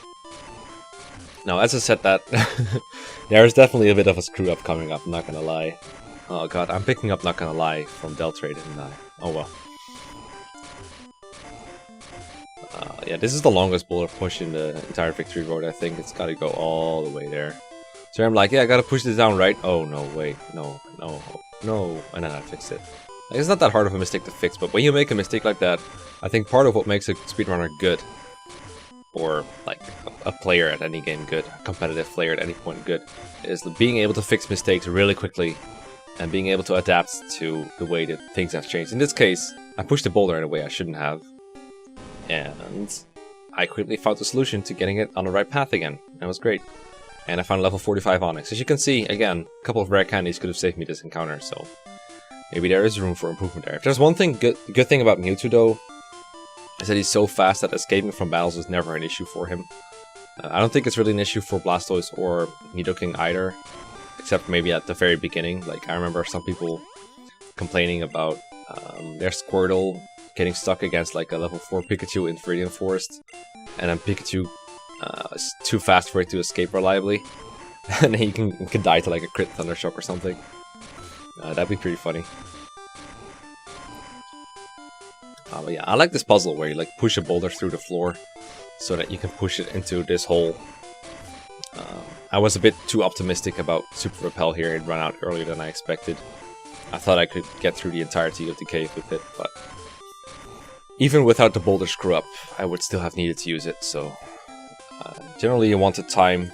Now, as I said that, there is definitely a bit of a screw-up coming up, not gonna lie. Oh god, I'm picking up not gonna lie from Deltrade, and oh well. Yeah, this is the longest boulder push in the entire Victory Road, I think. It's gotta go all the way there. So I'm like, yeah, I gotta push this down, right? Oh, no, wait, no, and then I fixed it. Like, it's not that hard of a mistake to fix, but when you make a mistake like that, I think part of what makes a speedrunner good, or like a player at any game good, a competitive player at any point good, is being able to fix mistakes really quickly and being able to adapt to the way that things have changed. In this case, I pushed the boulder in a way I shouldn't have, and I quickly found the solution to getting it on the right path again. That was great. And I found level 45 Onyx. As you can see, again, a couple of rare candies could have saved me this encounter, so maybe there is room for improvement there. If there's one thing good thing about Mewtwo though, is that he's so fast that escaping from battles is never an issue for him. I don't think it's really an issue for Blastoise or Nidoking either, except maybe at the very beginning. Like, I remember some people complaining about their Squirtle getting stuck against like a level 4 Pikachu in Viridian Forest, and then Pikachu is too fast for it to escape reliably, and then he can die to like a crit Thunder Shock or something. That'd be pretty funny. But yeah, I like this puzzle where you like push a boulder through the floor so that you can push it into this hole. I was a bit too optimistic about Super Repel here. It ran out earlier than I expected. I thought I could get through the entirety of the cave with it, but even without the boulder screw up, I would still have needed to use it. So generally you want to time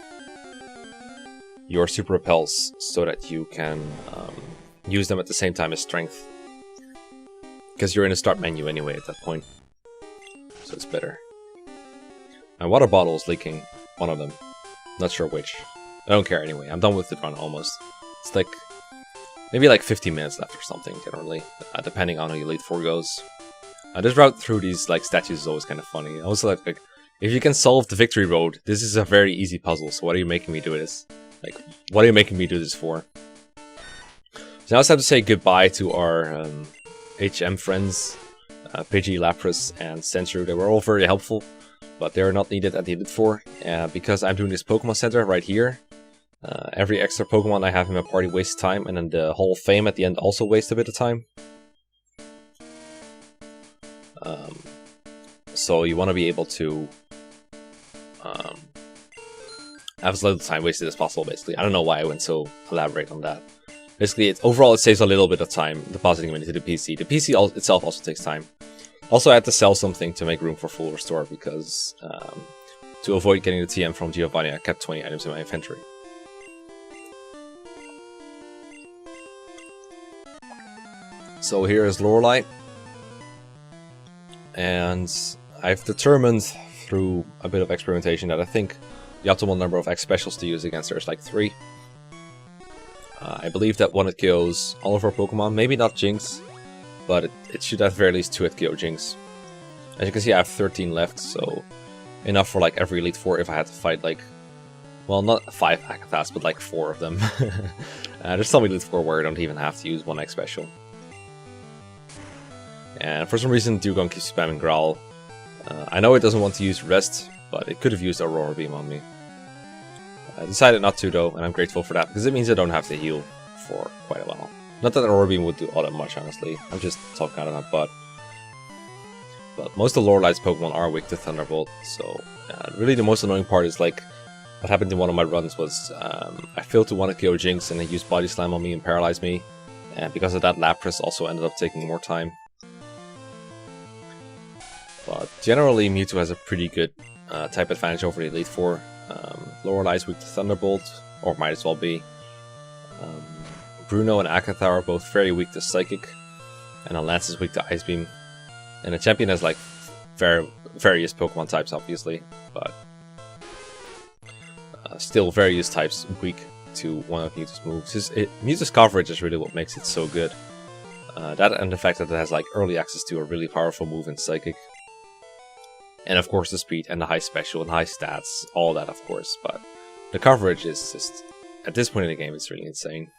your Super Repels so that you can use them at the same time as Strength, because you're in the start menu anyway at that point, so it's better. My water bottle is leaking, one of them. Not sure which. I don't care anyway, I'm done with the run almost. It's like, maybe like 15 minutes left or something, generally, depending on how Elite Four goes. This route through these like statues is always kind of funny. I was like, if you can solve the Victory Road, this is a very easy puzzle, so what are you making me do this? Like, what are you making me do this for? So now it's time to say goodbye to our HM friends, Pidgey, Lapras, and Sandshrew. They were all very helpful, but they are not needed at the Elite Four, because I'm doing this Pokemon Center right here. Every extra Pokemon I have in my party wastes time, and then the Hall of Fame at the end also wastes a bit of time. So you want to be able to have as little time wasted as possible, basically. I don't know why I went so elaborate on that. Basically, overall it saves a little bit of time depositing them into the PC. The PC itself also takes time. Also, I had to sell something to make room for full restore, because to avoid getting the TM from Giovanni, I kept 20 items in my inventory. So here is Lorelei, and I've determined through a bit of experimentation that I think the optimal number of X specials to use against her is like 3. I believe that one it KOs all of our Pokemon, maybe not Jinx, but it should at the very least 2 hit KO Jinx. As you can see, I have 13 left, so enough for like every Elite Four if I had to fight like, well, not 5 Akathas, but like 4 of them. There's some Elite Four where I don't even have to use one X special. And for some reason, Dugong keeps spamming Growl. I know it doesn't want to use Rest, but it could have used Aurora Beam on me. I decided not to though, and I'm grateful for that, because it means I don't have to heal for quite a while. Not that Aurora Beam would do all that much, honestly. I'm just talking out of my butt. But most of Lorelei's Pokemon are weak to Thunderbolt, so really the most annoying part is like what happened in one of my runs was I failed to want to KO Jinx and they used Body Slam on me and paralyzed me. And because of that, Lapras also ended up taking more time. But generally, Mewtwo has a pretty good type advantage over the Elite Four. Lorelei is weak to Thunderbolt, or might as well be. Bruno and Agatha are both very weak to Psychic, and Lance is weak to Ice Beam. And the champion has like various Pokemon types, obviously, but still various types weak to one of Mewtwo's moves. Mewtwo's coverage is really what makes it so good. That and the fact that it has like early access to a really powerful move in Psychic. And of course the speed and the high special and high stats, all that of course, but the coverage is just, at this point in the game, it's really insane.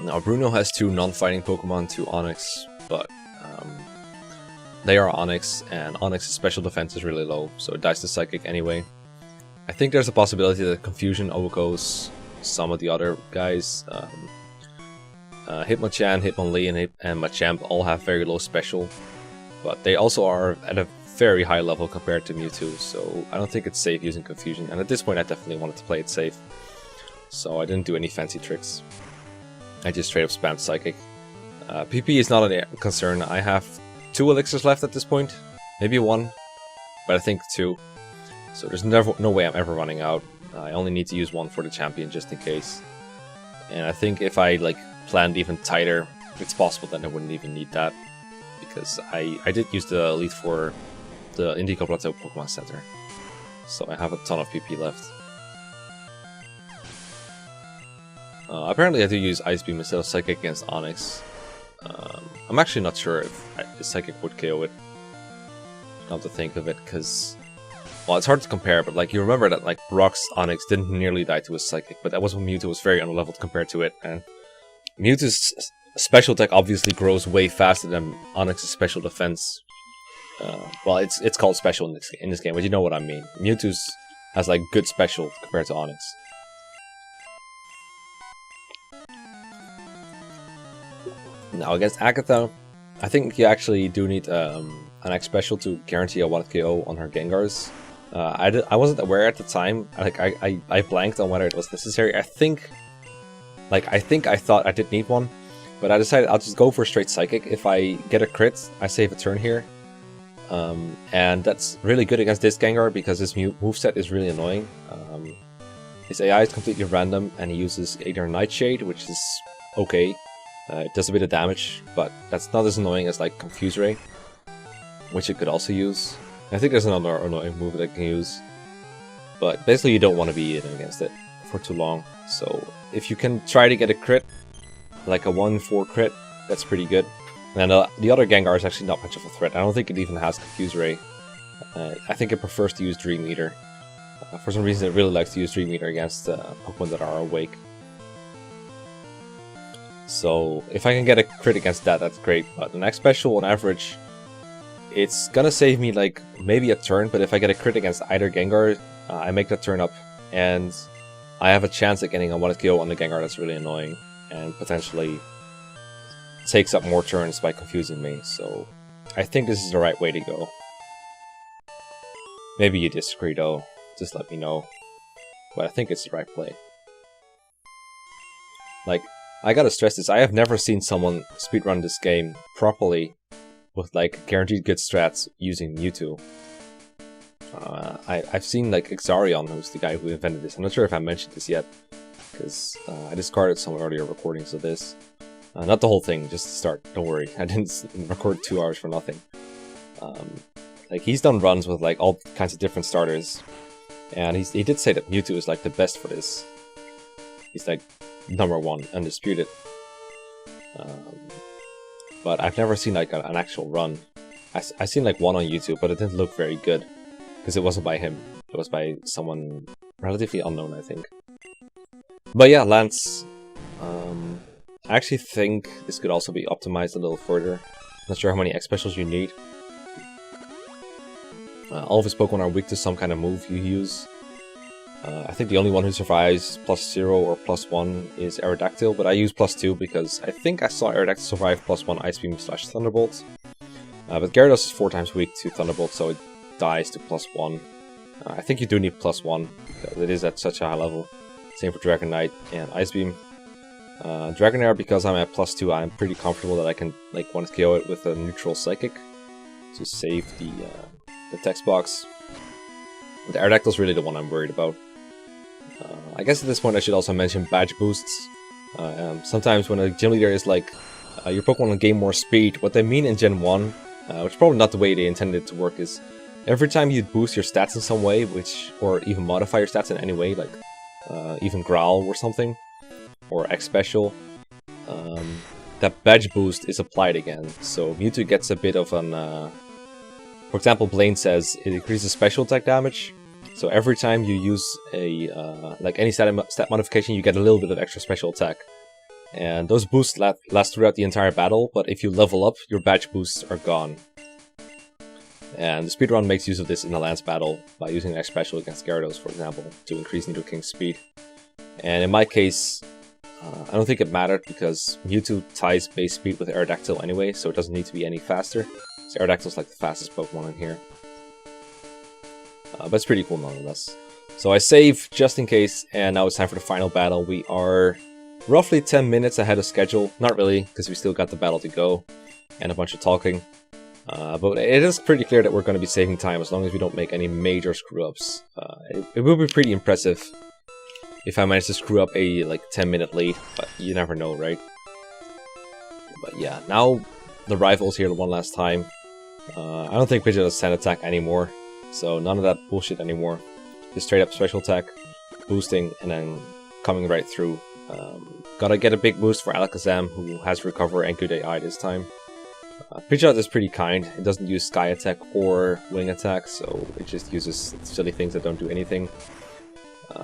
Now Bruno has 2 non-fighting Pokemon, 2 Onix, but they are Onix, and Onix's special defense is really low, so it dies to Psychic anyway. I think there's a possibility that Confusion overgoes some of the other guys. Hitmonchan, Hitmonlee, and Machamp all have very low special, but they also are at a very high level compared to Mewtwo, so I don't think it's safe using Confusion, and at this point I definitely wanted to play it safe, so I didn't do any fancy tricks. I just straight up spammed Psychic. PP is not a concern. I have 2 elixirs left at this point, maybe 1, but I think 2, so there's no way I'm ever running out. I only need to use 1 for the champion just in case, and I think if I like planned even tighter, it's possible that I wouldn't even need that, because I did use the Elite for the Indigo Plateau Pokemon Center, so I have a ton of PP left. Apparently I do use Ice Beam instead of Psychic against Onix. I'm actually not sure if Psychic would KO it, now to think of it, because, well, it's hard to compare, but like you remember that like Brock's Onix didn't nearly die to a Psychic, but that was when Mewtwo was very unleveled compared to it, and Mewtwo's special attack obviously grows way faster than Onix's special defense. Well, it's called special in this game, but you know what I mean. Mewtwo's has like good special compared to Onix. Now against Agatha, I think you actually do need an X special to guarantee a 1 KO on her Gengars. I wasn't aware at the time. I blanked on whether it was necessary. I thought I did need one, but I decided I'll just go for straight Psychic. If I get a crit, I save a turn here. And that's really good against this Gengar because his moveset is really annoying. His AI is completely random and he uses either Nightshade, which is okay. It does a bit of damage, but that's not as annoying as like Confuse Ray, which it could also use. I think there's another annoying move that I can use, but basically you don't want to be in against it for too long. So if you can try to get a crit, like a 1-4 crit, that's pretty good. And the other Gengar is actually not much of a threat. I don't think it even has Confuse Ray. I think it prefers to use Dream Eater. For some reason, it really likes to use Dream Eater against Pokemon that are awake. So if I can get a crit against that, that's great. But the next special, on average, it's gonna save me like maybe a turn. But if I get a crit against either Gengar, I make that turn up, and I have a chance at getting a 1-KO on the Gengar that's really annoying, and potentially takes up more turns by confusing me. So I think this is the right way to go. Maybe you disagree though, just let me know. But I think it's the right play. Like, I gotta stress this, I have never seen someone speedrun this game properly with like guaranteed good strats using Mewtwo. I've seen like Exarion, who's the guy who invented this. I'm not sure if I mentioned this yet, because I discarded some earlier recordings of this. Not the whole thing, just to start, don't worry. I didn't record 2 hours for nothing. Like, he's done runs with like all kinds of different starters, and he did say that Mewtwo is like the best for this. He's like #1, undisputed. But I've never seen like an actual run. I seen like one on YouTube, but it didn't look very good, because it wasn't by him. It was by someone relatively unknown, I think. But yeah, Lance. I actually think this could also be optimized a little further. Not sure how many X specials you need. All of his Pokemon are weak to some kind of move you use. I think the only one who survives +0 or +1 is Aerodactyl, but I use +2 because I think I saw Aerodactyl survive +1 Ice Beam / Thunderbolt. But Gyarados is 4 times weak to Thunderbolt, so it dies to +1. I think you do need +1, because it is at such a high level. Same for Dragonite and Ice Beam. Dragonair, because I'm at +2, I'm pretty comfortable that I can like 1-KO it with a neutral Psychic to save the text box. The Aerodactyl's really the one I'm worried about. I guess at this point I should also mention badge boosts. Sometimes when a gym leader is like, your Pokemon will gain more speed, what they mean in Gen 1, which is probably not the way they intended it to work, is every time you boost your stats in some way, or even modify your stats in any way, like even Growl or something, or X Special, that badge boost is applied again. So Mewtwo gets a bit of an... for example, Blaine says it increases special attack damage. So every time you use a like any stat modification, you get a little bit of extra special attack. And those boosts last throughout the entire battle, but if you level up, your badge boosts are gone. And the speedrun makes use of this in the Lance battle by using an X Special against Gyarados, for example, to increase Nidoking's speed. And in my case, I don't think it mattered because Mewtwo ties base speed with Aerodactyl anyway, so it doesn't need to be any faster. So Aerodactyl's like the fastest Pokemon in here. But it's pretty cool nonetheless. So I save just in case, and now it's time for the final battle. We are roughly 10 minutes ahead of schedule. Not really, because we still got the battle to go, and a bunch of talking. But it is pretty clear that we're going to be saving time as long as we don't make any major screw-ups. It will be pretty impressive if I manage to screw up a like 10-minute lead, but you never know, right? But yeah, now the rival's here one last time. I don't think Pidgeot has Sand Attack anymore, so none of that bullshit anymore. Just straight up special attack, boosting, and then coming right through. Gotta get a big boost for Alakazam, who has Recover and Good AI this time. Pidgeot is pretty kind. It doesn't use Sky Attack or Wing Attack, so it just uses silly things that don't do anything.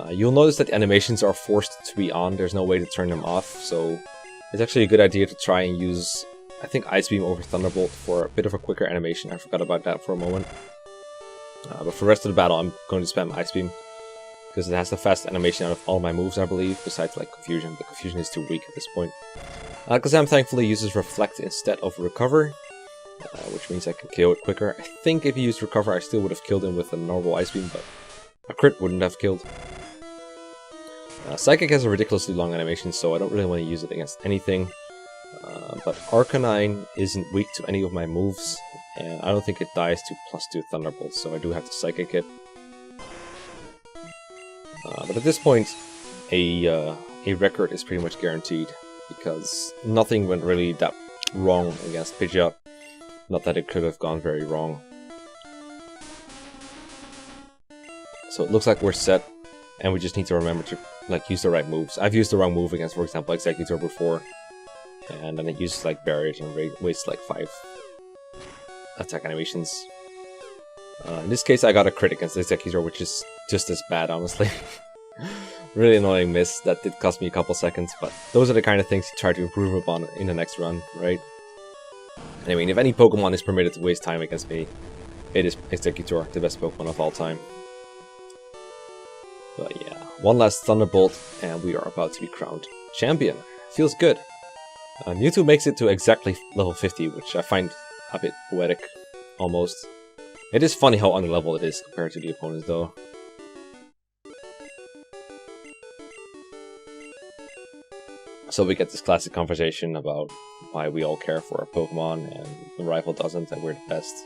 You'll notice that the animations are forced to be on. There's no way to turn them off, so it's actually a good idea to try and use, I think, Ice Beam over Thunderbolt for a bit of a quicker animation. I forgot about that for a moment. But for the rest of the battle, I'm going to spam Ice Beam, because it has the fastest animation out of all my moves, I believe, besides like Confusion, but Confusion is too weak at this point. Alakazam thankfully uses Reflect instead of Recover, which means I can KO it quicker. I think if he used Recover, I still would have killed him with a normal Ice Beam, but a crit wouldn't have killed. Psychic has a ridiculously long animation, so I don't really want to use it against anything. But Arcanine isn't weak to any of my moves, and I don't think it dies to +2 Thunderbolt, so I do have to Psychic it. But at this point, a record is pretty much guaranteed, because nothing went really that wrong against Pidgeot. Not that it could have gone very wrong. So it looks like we're set, and we just need to remember to like use the right moves. I've used the wrong move against, for example, Executor before, and then it uses like barriers and wastes like 5 attack animations. In this case, I got a crit against Executor, which is just as bad, honestly. Really annoying miss. That did cost me a couple seconds, but those are the kind of things you try to improve upon in the next run, right? I mean, if any Pokemon is permitted to waste time against me, it is Executor, the best Pokemon of all time. But yeah, one last Thunderbolt, and we are about to be crowned champion. Feels good. Mewtwo makes it to exactly level 50, which I find a bit poetic, almost. It is funny how underleveled it is compared to the opponents, though. So we get this classic conversation about why we all care for our Pokemon and the rival doesn't, and we're the best.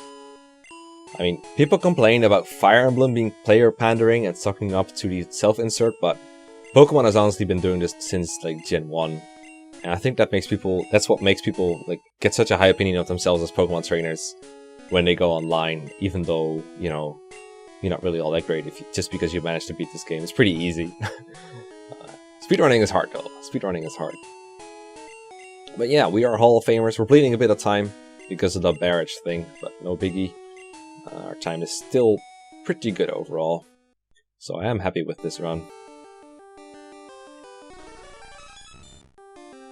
I mean, people complain about Fire Emblem being player pandering and sucking up to the self-insert, but Pokemon has honestly been doing this since like Gen 1. And I think that makes people, that's what makes people like get such a high opinion of themselves as Pokemon trainers when they go online, even though, you know, you're not really all that great if you, just because you managed to beat this game. It's pretty easy. Speedrunning is hard though. Speedrunning is hard. But yeah, we are Hall of Famers. We're bleeding a bit of time because of the barrage thing, but no biggie. Our time is still pretty good overall. So I am happy with this run.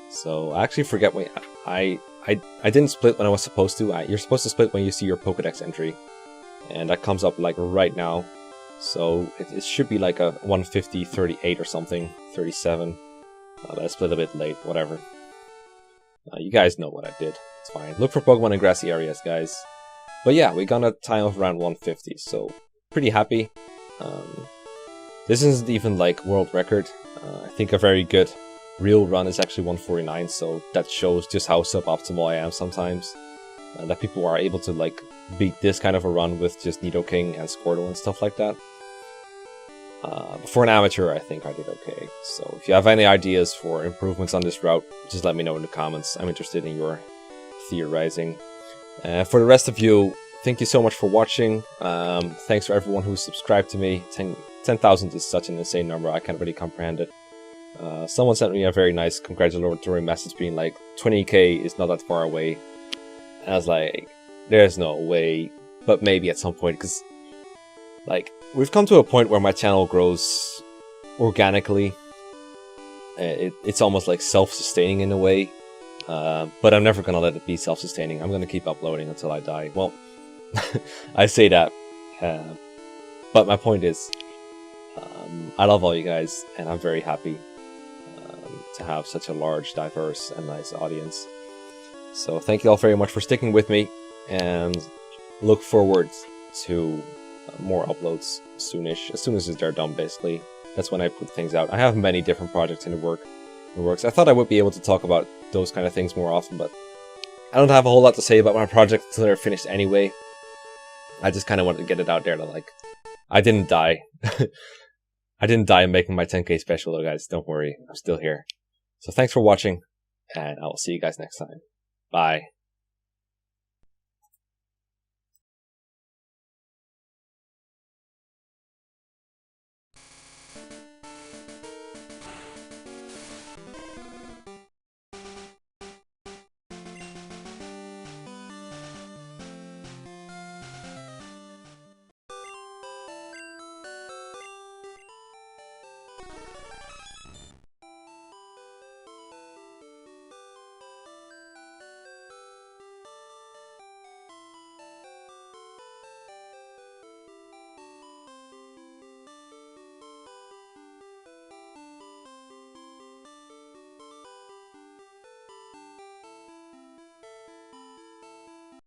So I actually forget when I didn't split when I was supposed to. You're supposed to split when you see your Pokedex entry, and that comes up like right now. So it should be like a 150, 38 or something, 37. But I split a bit late, whatever. You guys know what I did. It's fine. Look for Pokemon in grassy areas, guys. But yeah, we got a time of around 150, so pretty happy. This isn't even like world record. I think a very good real run is actually 149, so that shows just how suboptimal I am sometimes. That people are able to like beat this kind of a run with just Nidoking and Squirtle and stuff like that. For an amateur, I think I did okay. So if you have any ideas for improvements on this route, just let me know in the comments. I'm interested in your theorizing. For the rest of you, thank you so much for watching. Thanks for everyone who subscribed to me. 10,000 is such an insane number, I can't really comprehend it. Someone sent me a very nice congratulatory message being like, 20k is not that far away. And I was like, there's no way, but maybe at some point, because like, we've come to a point where my channel grows organically. It's almost like self-sustaining in a way. But I'm never gonna let it be self-sustaining. I'm gonna keep uploading until I die. Well, I say that, but my point is, I love all you guys, and I'm very happy to have such a large, diverse, and nice audience. So thank you all very much for sticking with me, and look forward to more uploads soonish. As soon as they're done, basically. That's when I put things out. I have many different projects in the works. I thought I would be able to talk about those kind of things more often, but I don't have a whole lot to say about my project until they're finished anyway. I just kind of wanted to get it out there that, like, I didn't die. I didn't die making my 10k special, though, guys. Don't worry. I'm still here. So thanks for watching, and I will see you guys next time. Bye.